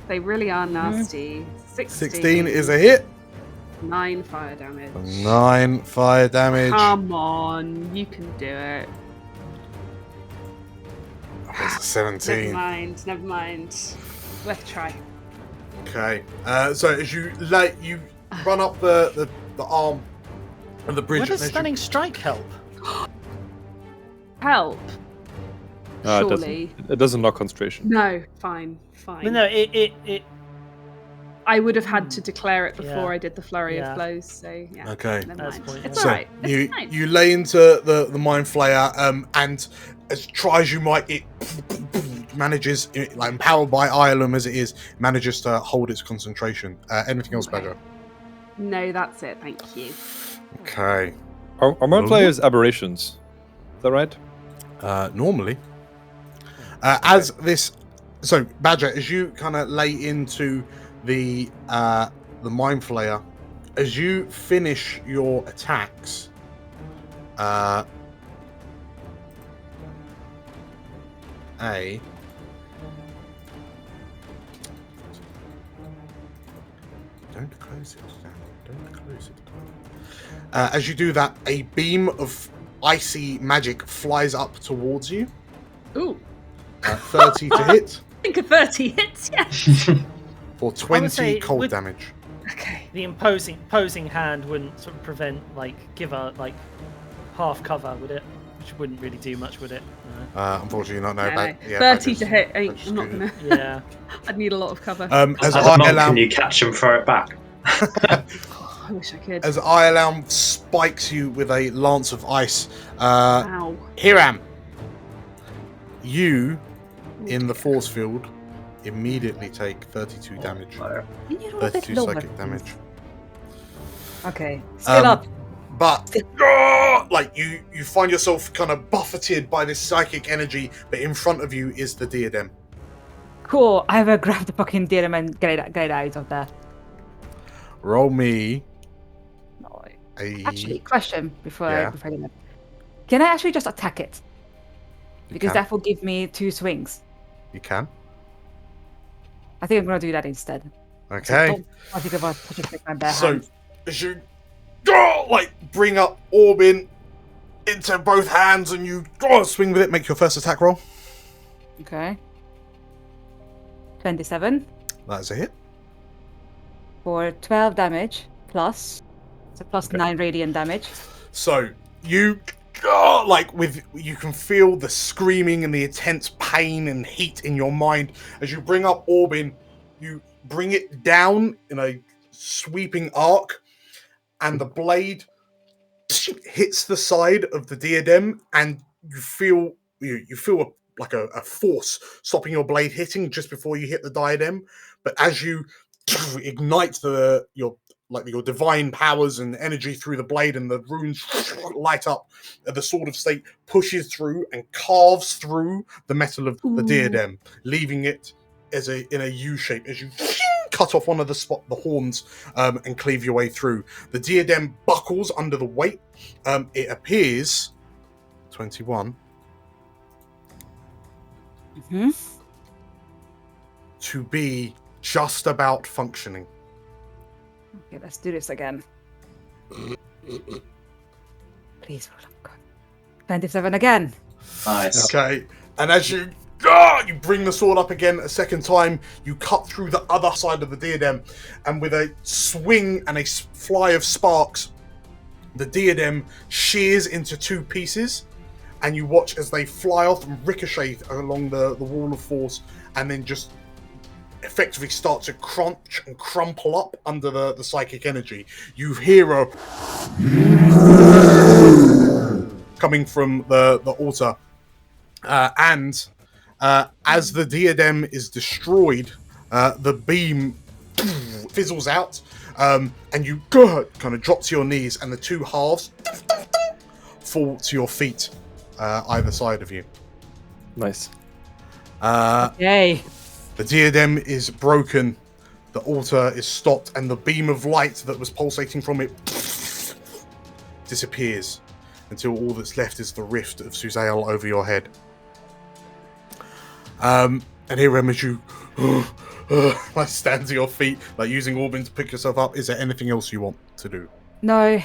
They really are nasty. 16 is a hit. 9 fire damage. 9 fire damage. Come on, you can do it. That's a 17. Never mind. Let's try. Okay. So as you run up the arm of the bridge. Where does and as you- stunning strike help? Help. No, Surely. it doesn't knock concentration. No, fine. No, it. I would have had to declare it before Yeah. I did the flurry Yeah. of blows, so yeah. Okay. Never That's mind. point, It's yeah. So alright. you It's fine. you lay into the mind flayer, and as try as you might, it manages, like empowered by Ioulaum as it is, manages to hold its concentration. Anything else, Okay. Badger? No, that's it. Thank you. Okay. Are mind flayers aberrations? Is that right? Normally, as this, so Badger, as you kind of lay into the mind flayer, as you finish your attacks, don't close it down. Don't close it down. As you do that, a beam of icy magic flies up towards you. Ooh. 30 to hit I think a 30 hits, yeah. for I would say 20 cold with- damage. Okay. The imposing hand wouldn't sort of prevent, give a half cover, would it? Which wouldn't really do much, would it? Unfortunately, not. No, No, but, no. yeah, 30 Badger's- to hit. Badger's I'm not good. gonna. Yeah. I'd need a lot of cover. As As a monk, Ioulaum, can you catch and throw it back? I wish I could. as Ioulaum spikes you with a lance of ice, Ow. Hiram, you in the force field immediately take 32 damage. You need a little bit 32 lower. psychic damage. Okay. Skill up. But you find yourself kind of buffeted by this psychic energy, but in front of you is the diadem. Cool. I will grab the fucking diadem and get it out of there. Roll me No, a. actually, question before Yeah. I do that. Can I actually just attack it? You Because can. that will give me 2 swings. You can. I think I'm gonna do that instead. Okay. I think about touching with my bare So hands. as you bring up Orbin into both hands and you swing with it, make your first attack roll. Okay. 27 That is a hit. for 12 damage plus. So plus 9 radiant damage. So you you can feel the screaming and the intense pain and heat in your mind as you bring up Orbin. You bring it down in a sweeping arc, and the blade hits the side of the diadem, and you feel a force stopping your blade hitting just before you hit the diadem. But as you ignite your divine powers and energy through the blade, and the runes light up, the sword of state pushes through and carves through the metal of the diadem, leaving it in a U shape as you cut off one of the horns and cleave your way through. The diadem buckles under the weight. It appears 21 to be just about functioning. Okay, let's do this again. Please, roll up. God. 27 again. Nice. Okay, and as you bring the sword up again a second time, you cut through the other side of the diadem, and with a swing and a fly of sparks, the diadem shears into 2 pieces, and you watch as they fly off and ricochet along the wall of force, and then just effectively start to crunch and crumple up under the psychic energy. You hear coming from the altar. And as the diadem is destroyed, the beam fizzles out, and you kind of drop to your knees, and the two halves fall to your feet, either side of you. Nice. Yay. The diadem is broken, the altar is stopped, and the beam of light that was pulsating from it disappears until all that's left is the rift of Suzail over your head. And here, as you like stand to your feet, like using Orbin to pick yourself up, is there anything else you want to do? No,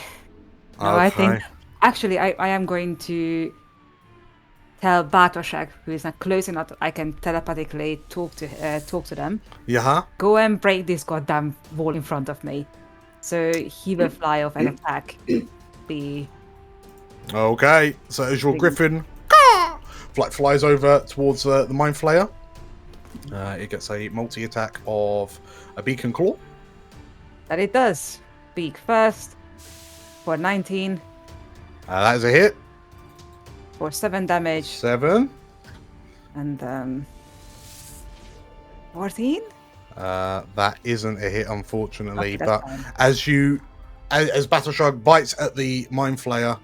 I think Okay. actually I am going to tell Bartoszek, who is not close enough that I can telepathically talk to them. Yeah. Go and break this goddamn wall in front of me, so he will fly off and attack the. Okay. So as your griffin flies over towards the Mind Flayer, it gets a multi-attack of a beacon claw. That it does. Beak first for 19. That is a hit. For 7 damage. 7. And 14. That isn't a hit, unfortunately. Okay, but that's fine. as Battleshrug bites at the Mind Flayer,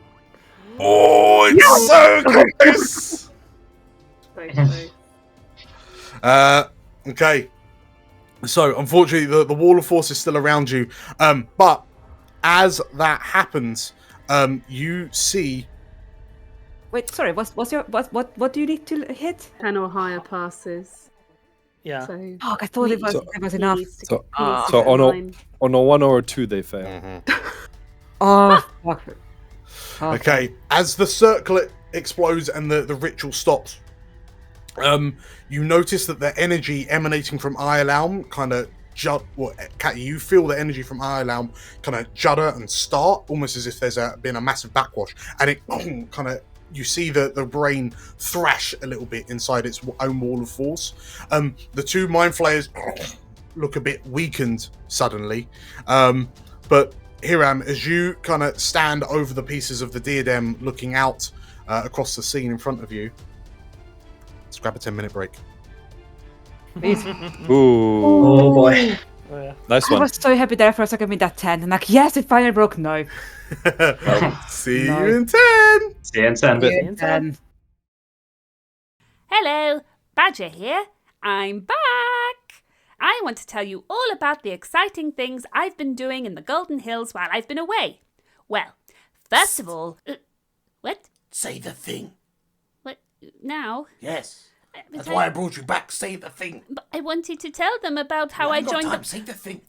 oh, it's so close! Okay. So, unfortunately, the wall of force is still around you. But as that happens, you see. Wait, sorry. What do you need to hit? 10 or higher passes. Yeah. So Oh, I thought it was enough. So, Ah. so on a 1 or a 2 they fail. Oh, fuck. Okay, as the circlet explodes and the ritual stops, you notice that the energy emanating from Ioulaum kind of you feel the energy from Ioulaum kind of judder and start, almost as if there's been a massive backwash, and it kind of, you see the brain thrash a little bit inside its own wall of force. The two Mind Flayers look a bit weakened suddenly, but Hiram, as you kind of stand over the pieces of the diadem looking out across the scene in front of you, let's grab a 10-minute break. Ooh. Oh boy. Nice I one. was so happy there for a second with that 10. I'm like, yes, it finally broke. No. See No. you in 10! See you in 10. See you in 10. Hello, Badger here. I'm back. I want to tell you all about the exciting things I've been doing in the Golden Hills while I've been away. Well, first of all... what? Say the thing. What? Now? Yes. But That's why I brought you back. Say the thing. But I wanted to tell them about how You I haven't got joined time. the... Say the thing.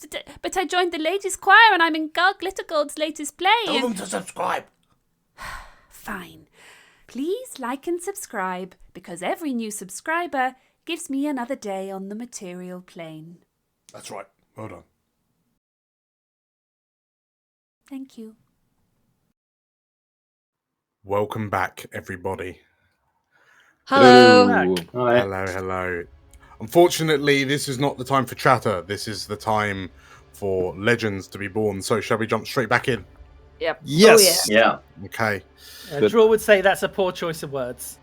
But I joined the ladies' choir and I'm in Garl Glittergold's latest play. Tell them to subscribe. Fine. Please like and subscribe, because every new subscriber gives me another day on the material plane. That's right. Well done. Thank you. Oh, Welcome back, everybody. Hello. Hi. Hello. Unfortunately, this is not the time for chatter. This is the time for legends to be born. So, shall we jump straight back in? Yep. Yes. Oh, yeah. Okay. Draw would say that's a poor choice of words.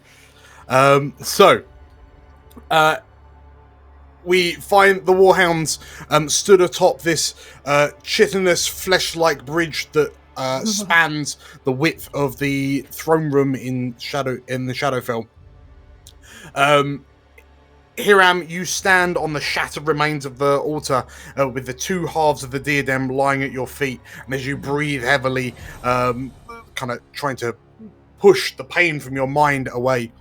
We find the Warhounds stood atop this chitinous, flesh-like bridge that spans the width of the throne room in the Shadowfell. Hiram, you stand on the shattered remains of the altar with the two halves of the diadem lying at your feet, and as you breathe heavily, kind of trying to push the pain from your mind away,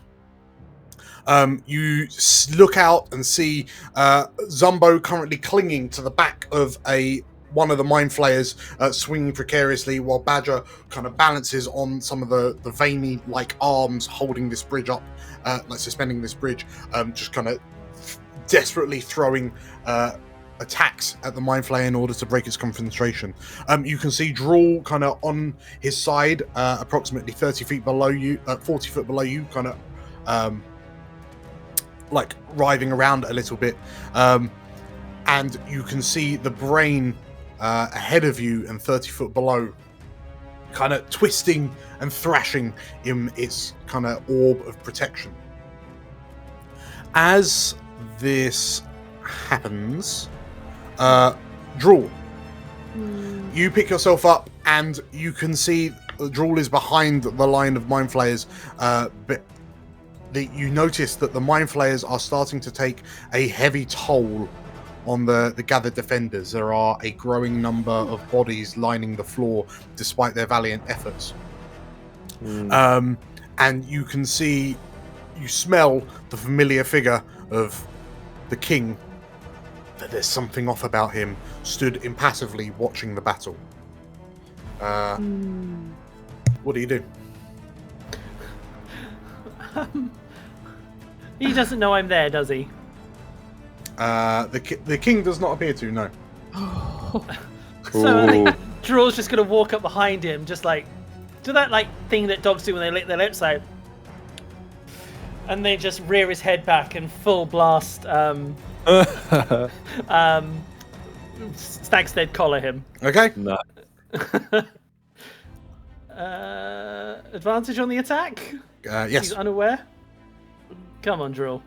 you look out and see Zumbo currently clinging to the back of one of the Mind Flayers, swinging precariously, while Badger kind of balances on some of the veiny like arms holding this bridge up, like suspending this bridge, just kind of desperately throwing attacks at the Mind Flayer in order to break its concentration. You can see Drool kind of on his side, approximately 30 feet below you, 40 foot below you, kind of like writhing around a little bit, and you can see the brain ahead of you and 30 foot below kind of twisting and thrashing in its kind of orb of protection. As this happens, Drool, you pick yourself up and you can see Drool is behind the line of Mind Flayers, but you notice that the Mind Flayers are starting to take a heavy toll on the gathered defenders. There are a growing number of bodies lining the floor despite their valiant efforts. And you can see, you smell the familiar figure of the king, but there's something off about him, stood impassively watching the battle. What do you do? He doesn't know I'm there, does he? The king does not appear to, no. So I think Drool's just gonna walk up behind him, just like do that like thing that dogs do when they lick their lips, like, and then just rear his head back and full blast Stagstead collar him. Okay. No. Advantage on the attack? Yes. He's unaware. Come on, Drool.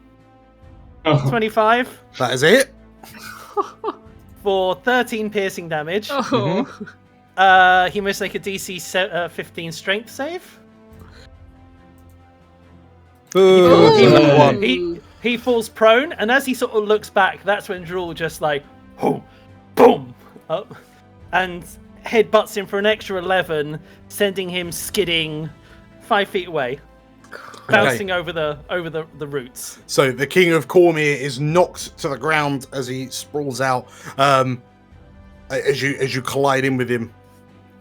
25. That is it. For 13 piercing damage. He must make a DC 15 strength save. He falls prone, and as he sort of looks back, that's when Drool just like, boom, up, and headbutts him for an extra 11, sending him skidding 5 feet away, bouncing over the roots. So the King of Cormyr is knocked to the ground as he sprawls out, as you collide in with him,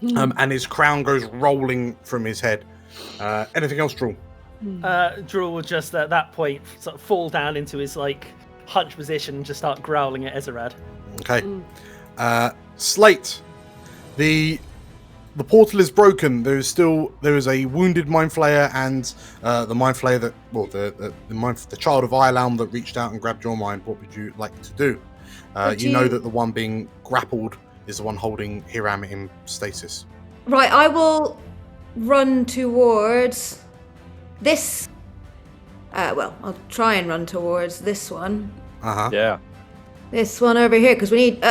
and his crown goes rolling from his head. Anything else, Drool? Drool will just at that point sort of fall down into his like hunch position and just start growling at Ezerad. Okay. Slate. The portal is broken. There is a wounded Mind Flayer and the Mind Flayer that, well, the child of Ioulaum that reached out and grabbed your mind. What would you like to do? You know that the one being grappled is the one holding Hiram in stasis. Right, I will run towards this. Well, I'll try and run towards this one. Yeah. This one over here, because we need.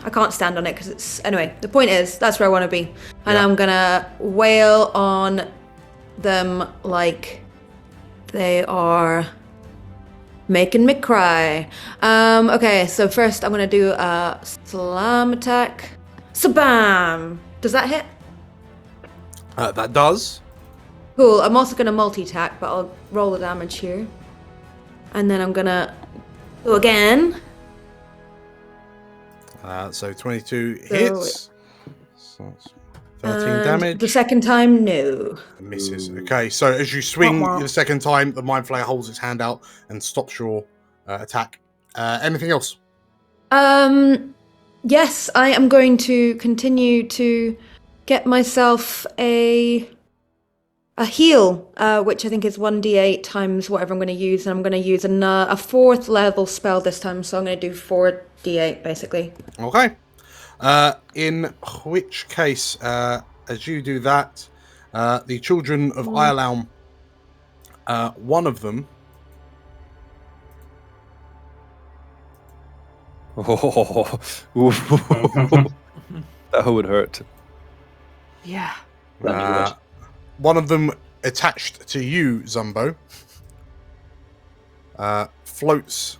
I can't stand on it because it's. Anyway, the point is, that's where I want to be. And I'm gonna wail on them like they are making me cry. Okay, so first I'm gonna do a slam attack. Sabam! Does that hit? That does. Cool. I'm also gonna multi-attack, but I'll roll the damage here. And then I'm gonna go again. So 22 hits. So 13 And damage. The second time, no. Misses. Okay, so as you swing the second time, the Mind Flayer holds its hand out and stops your attack. Anything else? Yes, I am going to continue to get myself a heal, which I think is 1d8 times whatever I'm going to use, and I'm going to use a 4th level spell this time, so I'm going to do 4d8 basically. Okay. In which case, as you do that, the children of Ioulaum, one of them. That would hurt. Yeah. One of them attached to you, Zumbo, floats.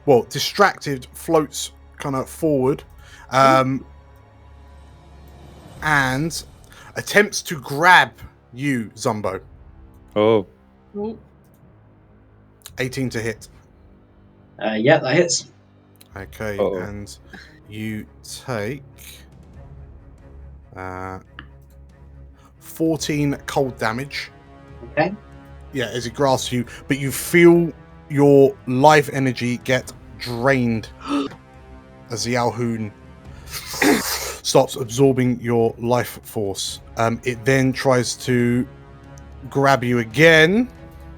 Well, distracted, floats kind of forward, and attempts to grab you, Zumbo. Oh. 18 to hit. Yeah, that hits. Okay, and you take 14 cold damage. Okay. Yeah, as it grasps you, but you feel your life energy get drained as the Alhoun stops absorbing your life force. It then tries to grab you again.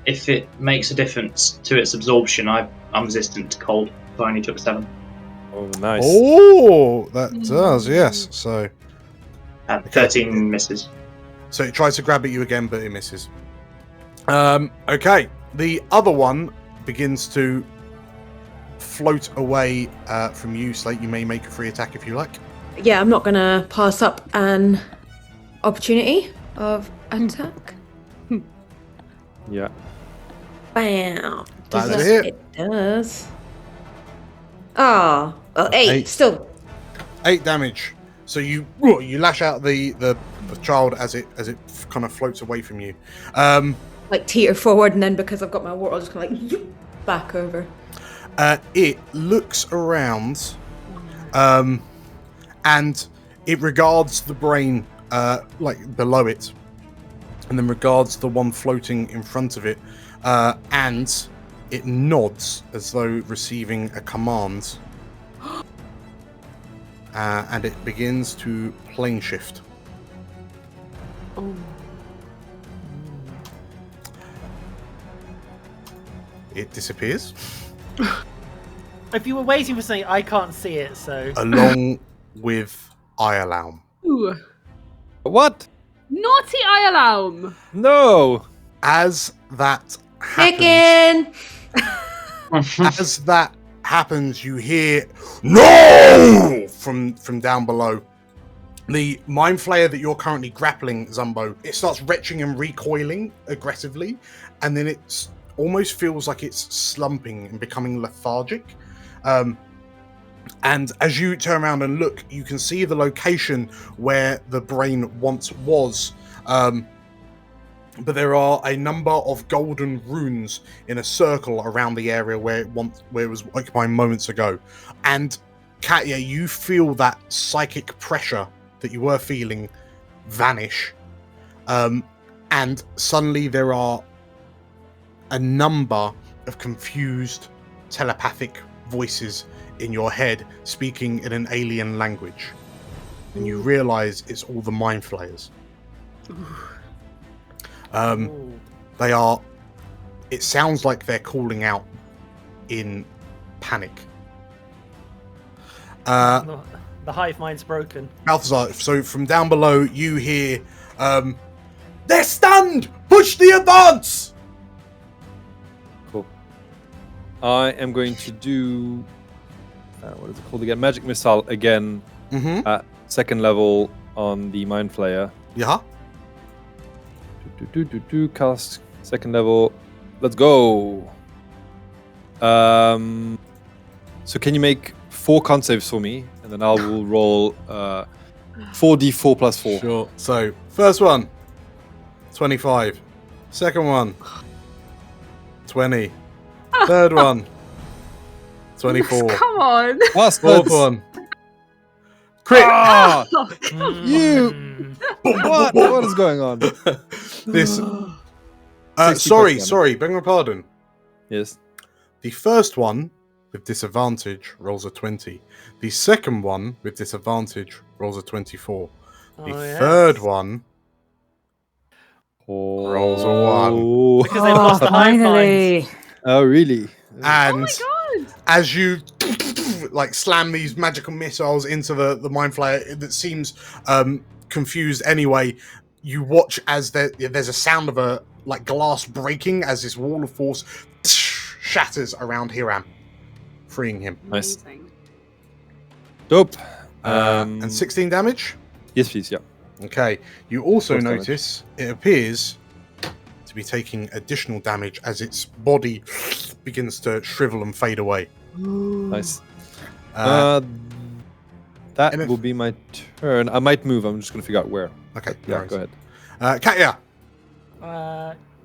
If it makes a difference to its absorption, I'm resistant to cold, so I only took 7. Oh, nice. Oh, that does, yes. So Okay. 13 misses. So it tries to grab at you again, but it misses. Okay. The other one begins to float away from you, Slate. You may make a free attack if you like. Yeah, I'm not gonna pass up an opportunity of attack. Yeah. Bam. That's Does it. It does. Ah, well, 8. Still. 8 damage. So you lash out the child as it kind of floats away from you. Like teeter forward, and then because I've got my wart, I'll just kind of like back over. It looks around, and it regards the brain like below it, and then regards the one floating in front of it, and it nods as though receiving a command, and it begins to plane shift. Oh. It disappears. If you were waiting for something, I can't see it, so... Along with Ioulaum. Ooh. What? Naughty Ioulaum! No! As that Chicken! as that happens, you hear "No!" from down below. The mind flayer that you're currently grappling, Zumbo, it starts retching and recoiling aggressively, and then it almost feels like it's slumping and becoming lethargic. And as you turn around and look, you can see the location where the brain once was. But there are a number of golden runes in a circle around the area where it was occupying moments ago. And Katya, you feel that psychic pressure that you were feeling vanish. And suddenly there are a number of confused telepathic voices in your head speaking in an alien language. And you realize it's all the mind flayers. They are. It sounds like they're calling out in panic. The hive mind's broken. Balthazar, so from down below, you hear, "They're stunned! Push the advance!" Cool. I am going to do. What is it called again? Magic Missile again at 2nd level on the Mind Flayer. Yeah. Cast 2nd level. Let's go. So can you make 4 con saves for me, and then I will roll 4d4 plus 4. Sure. So first one, 25. Second one, 20. Third one, 24. Come on. Fourth one, crit. Ah! You. What is going on? This. 60 Sorry. Beg my pardon. Yes. The first one with disadvantage rolls a 20. The second one with disadvantage rolls a 24. The third one rolls a 1. Because they've lost the hive Finally. mind. Oh, really? And Oh my god! as you like slam these magical missiles into the mind flayer that seems confused anyway, you watch as there's a sound of a like glass breaking as this wall of force shatters around Hiram, freeing him. Nice. Amazing. Dope. And 16 damage. Yes, please. Yeah. Okay. You also Force notice it appears to be taking additional damage as its body begins to shrivel and fade away. Nice. Uh, That and if- will be my turn. I might move. I'm just going to figure out where. Okay. Yeah, no go worries. ahead. Katya.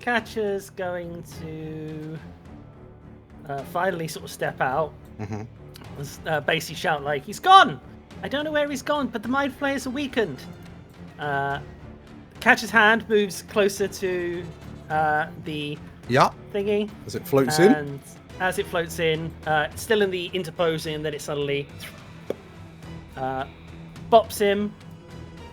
Catcher's going to finally sort of step out. Basically shout like, "He's gone! I don't know where he's gone, but the mind flayers are weakened." Catcher's hand moves closer to the thingy. As it floats in. And as it floats in, still in the interposing, and then it suddenly bops him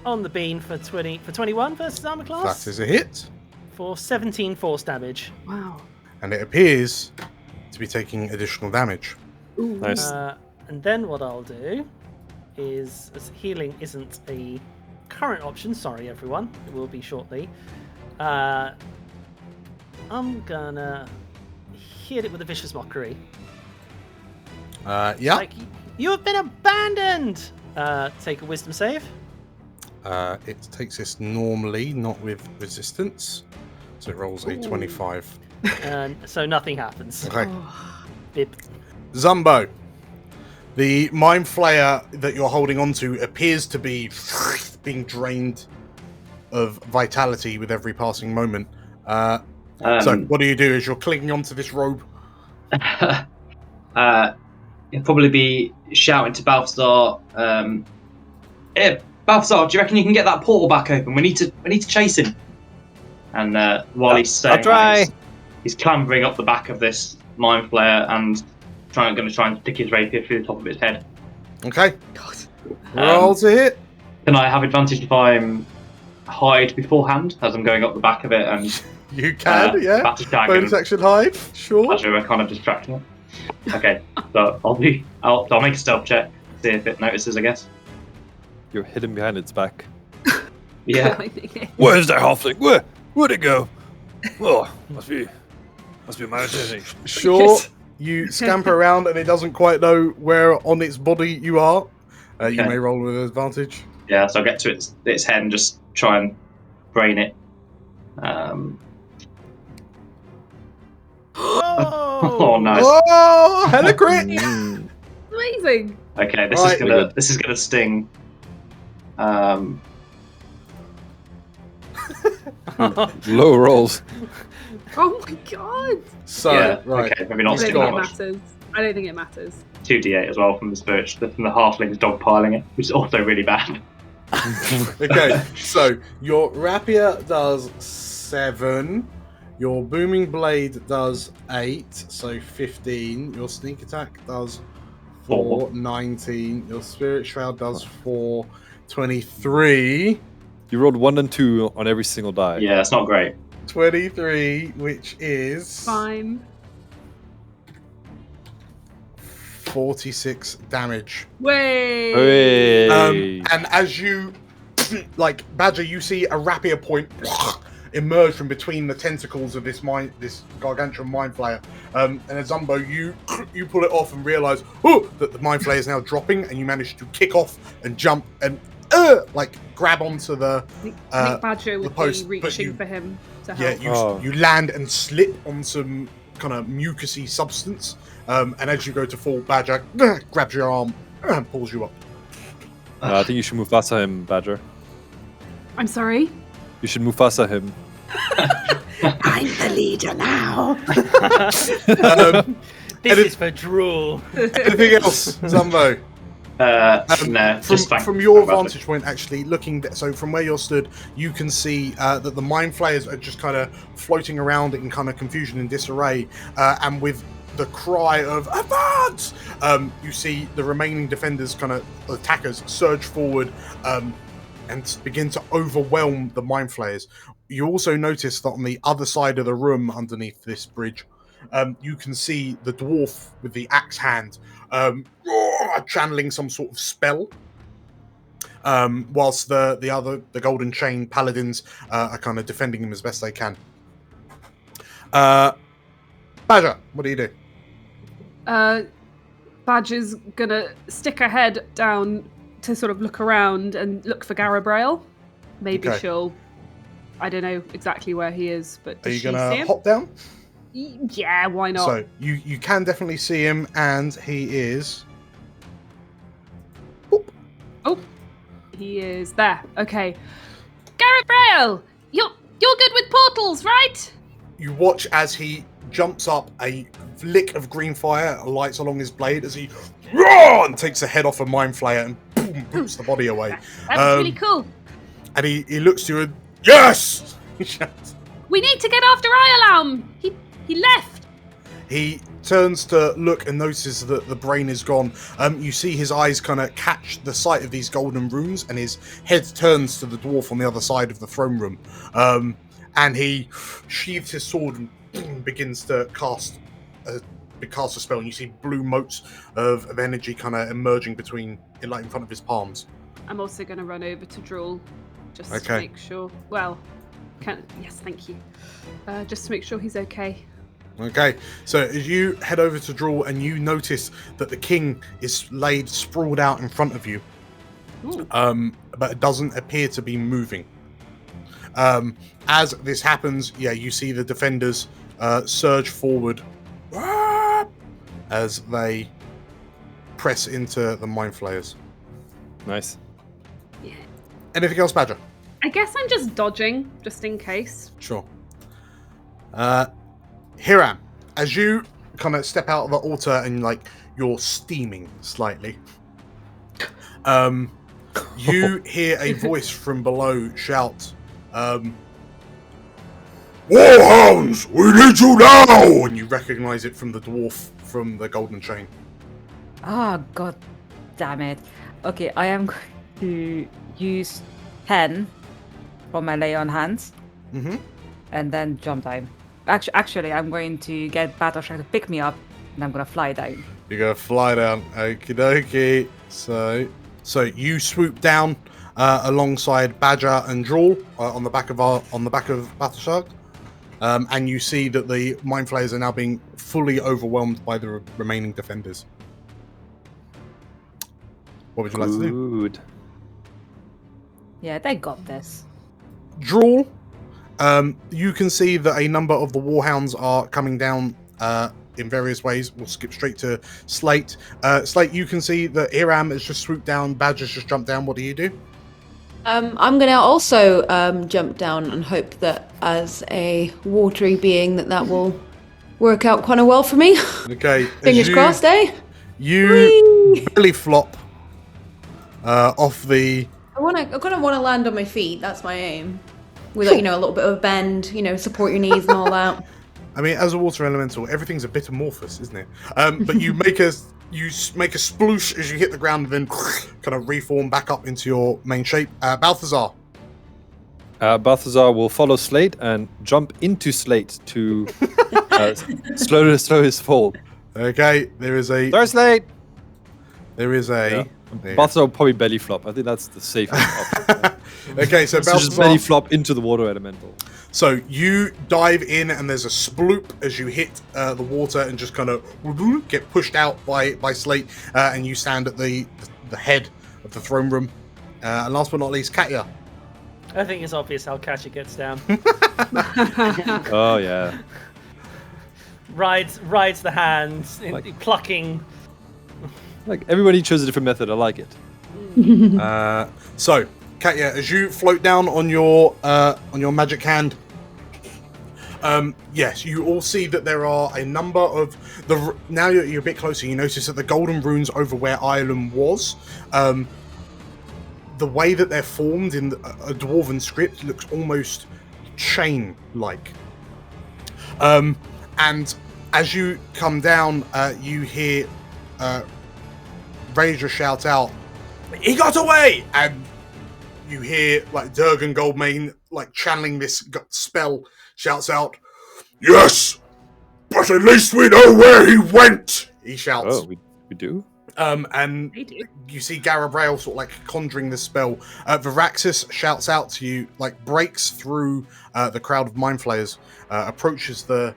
on the bean for 21 versus armor class. That is a hit. For 17 force damage. Wow. And it appears to be taking additional damage. Ooh. Nice. And then what I'll do is, as healing isn't a current option, sorry everyone, it will be shortly. I'm gonna hit it with a vicious mockery. Yeah. Like, you have been abandoned! Take a wisdom save. It takes this normally, not with resistance. So it rolls a 25. And so nothing happens. Okay. Bip. Zumbo. The Mind Flayer that you're holding onto appears to be being drained of vitality with every passing moment. So what do you do as you're clinging onto this robe? It'll probably be shouting to Balthazar. Balthazar, do you reckon you can get that portal back open? We need to chase him. And while he's saying I'll try. he's clambering up the back of this Mind Flayer and going to try and stick his rapier through the top of its head. Okay. Roll to hit. Can I have advantage if I'm hide beforehand as I'm going up the back of it? And you can, yeah. Battlestag Bonus action hide, sure. Actually, we're kind of distracting it. Okay, so I'll make a stealth check, see if it notices, I guess. You're hidden behind its back. Yeah. Where's that halfling? Where'd it go? Oh, must be my imagination. Sure. You scamper around and it doesn't quite know where on its body you are. You may roll with advantage. Yeah, so I'll get to its head and just try and brain it. Oh, nice. Oh, hella crit! Amazing. Okay, this is gonna sting. Low rolls. Oh my god. So, right. Okay, maybe not I sting don't that think much. it matters. I don't think it matters. 2d8 as well from the halfling's dogpiling it, which is also really bad. Okay, so your rapier does 7. Your booming blade does 8, so 15. Your sneak attack does 4, 19. Your spirit shroud does 4, 23. You rolled 1 and 2 on every single die. Yeah, it's not great. 23, which is Fine. 46 damage. Way. And as you, like Badger, you see a rapier point emerge from between the tentacles of this gargantuan mind flayer. And as Zumbo, you pull it off and realize that the mind flayer is now dropping, and you manage to kick off and jump and grab onto the I think Badger would post, be reaching for him to yeah, help. you land and slip on some kind of mucusy substance, and as you go to fall, Badger grabs your arm and pulls you up. I think you should Mufasa him, Badger. I'm sorry? You should Mufasa him. I'm the leader now. This is for drool. Anything else, Zumbo? No. From your vantage point, actually, so from where you're stood, you can see that the mind flayers are just kind of floating around in kind of confusion and disarray, and with the cry of advance, you see the remaining defenders, kind of attackers, surge forward and begin to overwhelm the mind flayers. You also notice that on the other side of the room, underneath this bridge, you can see the dwarf with the axe hand channeling some sort of spell, whilst the golden chain paladins are kind of defending him as best they can. Badger, what do you do? Badger's gonna stick her head down to sort of look around and look for Garabrail. Maybe she'll, I don't know exactly where he is, but does Are you she gonna see him? hop down? Yeah, why not? So you can definitely see him, and he is. Oh, he is there. Okay, Garabrail, you're good with portals, right? You watch as he jumps up, a lick of green fire lights along his blade as he and takes the head off a mind flayer and boom, boots the body away. That's really cool. And he looks to you and yes! He shouts. We need to get after Ioulaum. He left. He turns to look and notices that the brain is gone. You see his eyes kind of catch the sight of these golden runes, and his head turns to the dwarf on the other side of the throne room. And he sheathes his sword and begins to cast a spell. And you see blue motes of energy kind of emerging in front of his palms. I'm also going to run over to Drool, just to Okay. make sure. Well, yes, thank you. Just to make sure he's okay. Okay, so as you head over to Drool and you notice that the king is laid sprawled out in front of you, but it doesn't appear to be moving. As this happens, you see the defenders surge forward as they press into the Mind Flayers. Nice. Yeah. Anything else, Badger? I guess I'm just dodging, just in case. Sure. Hiram, as you kind of step out of the altar and you're steaming slightly, you hear a voice from below shout, Warhounds, we need you now! and you recognize it from the dwarf from the Golden Chain. Oh, god damn it. Okay, I am going to use 10 for my lay on hands. Mm-hmm. And then jump down. Actually, I'm going to get Battleshock to pick me up, and I'm going to fly down. You're going to fly down. Okie dokie. So you swoop down alongside Badger and Drool on the back of Battleshark. And you see that the Mind Flayers are now being fully overwhelmed by the remaining defenders. What would you like to do? Yeah, they got this. Drool, you can see that a number of the Warhounds are coming down in various ways. We'll skip straight to Slate. Slate, you can see that Hiram has just swooped down, Badger's just jumped down. What do you do? I'm going to also jump down and hope that as a watery being that will work out quite well for me. Okay. Fingers crossed, eh? You belly flop off the... I kind of want to land on my feet. That's my aim. With a little bit of a bend, support your knees and all that. I mean, as a water elemental, everything's a bit amorphous, isn't it? But you make a sploosh as you hit the ground and then kind of reform back up into your main shape. Balthazar. Balthazar will follow Slate and jump into Slate to slow his fall. Okay, there is a... Sorry, Slate! There is a... Yeah. Balthazar will probably belly flop. I think that's the safest option. Okay, so Balthazar just belly flop into the water elemental. So you dive in and there's a sploop as you hit the water and just kind of get pushed out by Slate and you stand at the head of the throne room. And last but not least, Katya. I think it's obvious how Katya gets down. Oh, yeah. Rides the hands, plucking. Like, everybody chose a different method. I like it. So, Katya, as you float down on your magic hand, yes, you all see that there are a number of the. Now you're a bit closer. You notice that the golden runes over where Ioulaum was, the way that they're formed in a dwarven script looks almost chain-like. And as you come down, you hear Rager shout out, "He got away!" And you hear Durgan Goldmane channeling this spell shouts out, "Yes, but at least we know where he went!" He shouts. Oh, we do? And you see Garabrail sort of conjuring this spell. Viraxis shouts out to you, breaks through the crowd of Mind Flayers, approaches the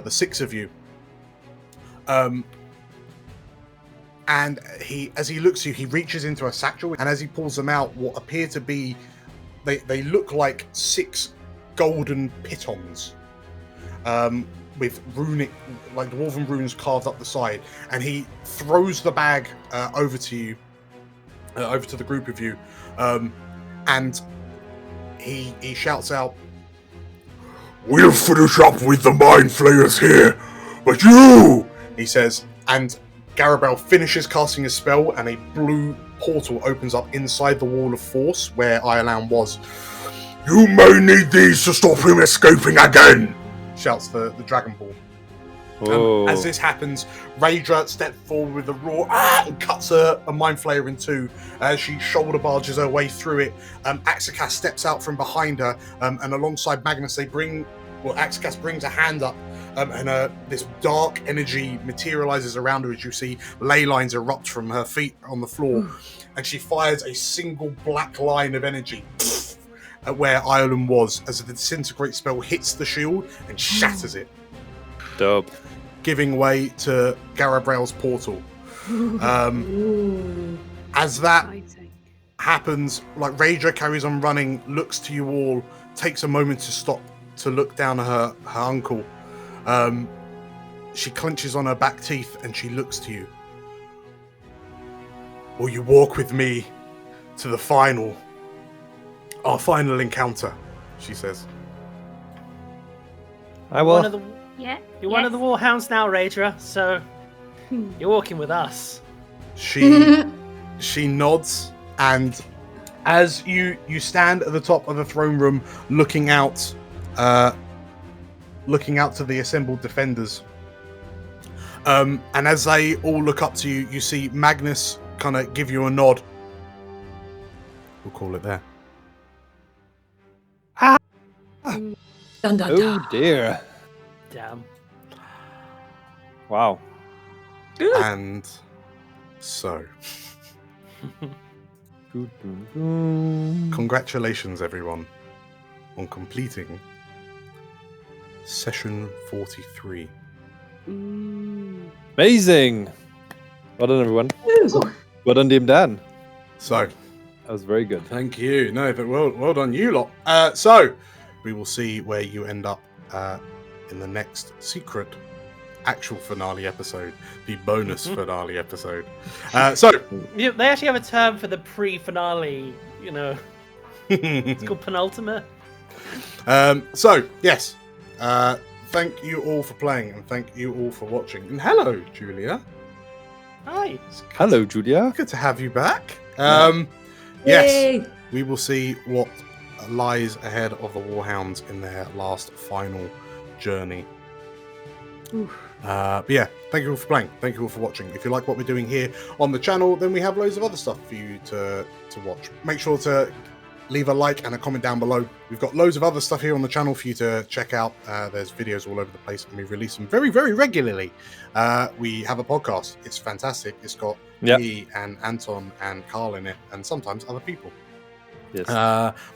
six of you. And as he looks at you, he reaches into a satchel, and as he pulls them out, what appear to be, they look like 6 golden pitons, with runic, dwarven runes carved up the side. And he throws the bag over to you, over to the group of you, and he shouts out, "We'll finish up with the Mind Flayers here, but you," he says, and Garabrail finishes casting his spell, and a blue portal opens up inside the wall of force where Ioulaum was. "You may need these to stop him escaping again," shouts the Dragon Ball. Oh. As this happens, Raedra steps forward with a roar and cuts a Mind Flayer in two as she shoulder barges her way through it. Axicas steps out from behind her, and alongside Magnus, Axicas brings a hand up and this dark energy materializes around her as you see ley lines erupt from her feet on the floor, and she fires a single black line of energy at where Ioulaum was as the disintegrate spell hits the shield and shatters it. Dope. Giving way to Garabrael's portal. As that happens, like Raja carries on running, looks to you all, takes a moment to stop to look down at her uncle. She clenches on her back teeth and she looks to you. Will you walk with me to our final encounter? She says. I will. You're one of the Warhounds now, Raedra, so you're walking with us. She nods, and as you stand at the top of the throne room, looking out to the assembled defenders, and as they all look up to you, you see Magnus kind of give you a nod. We'll call it there. Dun, dun, dun. Oh dear. Damn. Wow. And so, congratulations everyone on completing session 43. Amazing. Well done, everyone. Well done, Dim Dan. So, that was very good. Thank you. No, but well done, you lot. So, we will see where you end up in the next secret actual finale episode, the bonus finale episode. They actually have a term for the pre-finale, it's called penultimate. Yes. Thank you all for playing, and thank you all for watching. And hello, Julia. Hi. Hello, Julia. Good to have you back. Yay. Yes, we will see what lies ahead of the Warhounds in their last final journey. But yeah, thank you all for playing. Thank you all for watching. If you like what we're doing here on the channel, then we have loads of other stuff for you to watch. Make sure to leave a like and a comment down below. We've got loads of other stuff here on the channel for you to check out. There's videos all over the place, and we release them very, very regularly. We have a podcast. It's fantastic. It's got me and Anton and Carl in it, and sometimes other people. Yes.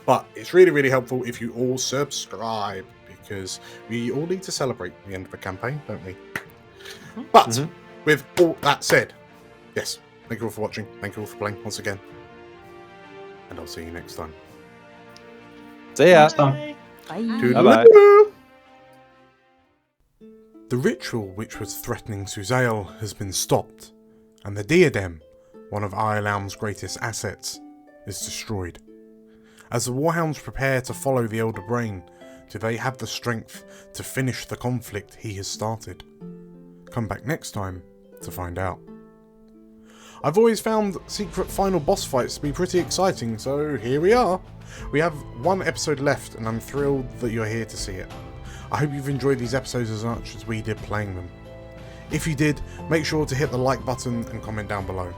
But it's really, really helpful if you all subscribe, because we all need to celebrate the end of a campaign, don't we? But with all that said, yes, thank you all for watching. Thank you all for playing once again. And I'll see you next time. See ya. Bye. Bye-bye. The ritual which was threatening Suzail has been stopped, and the diadem, one of Ioulaum's greatest assets, is destroyed. As the Warhounds prepare to follow the Elder Brain, do they have the strength to finish the conflict he has started? Come back next time to find out. I've always found secret final boss fights to be pretty exciting, so here we are. We have one episode left, and I'm thrilled that you're here to see it. I hope you've enjoyed these episodes as much as we did playing them. If you did, make sure to hit the like button and comment down below.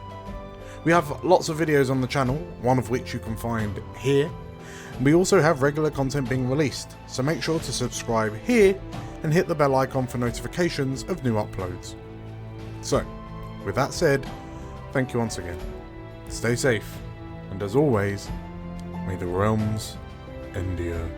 We have lots of videos on the channel, one of which you can find here. We also have regular content being released, so make sure to subscribe here and hit the bell icon for notifications of new uploads. So, with that said, thank you once again. Stay safe, and as always, may the realms endure.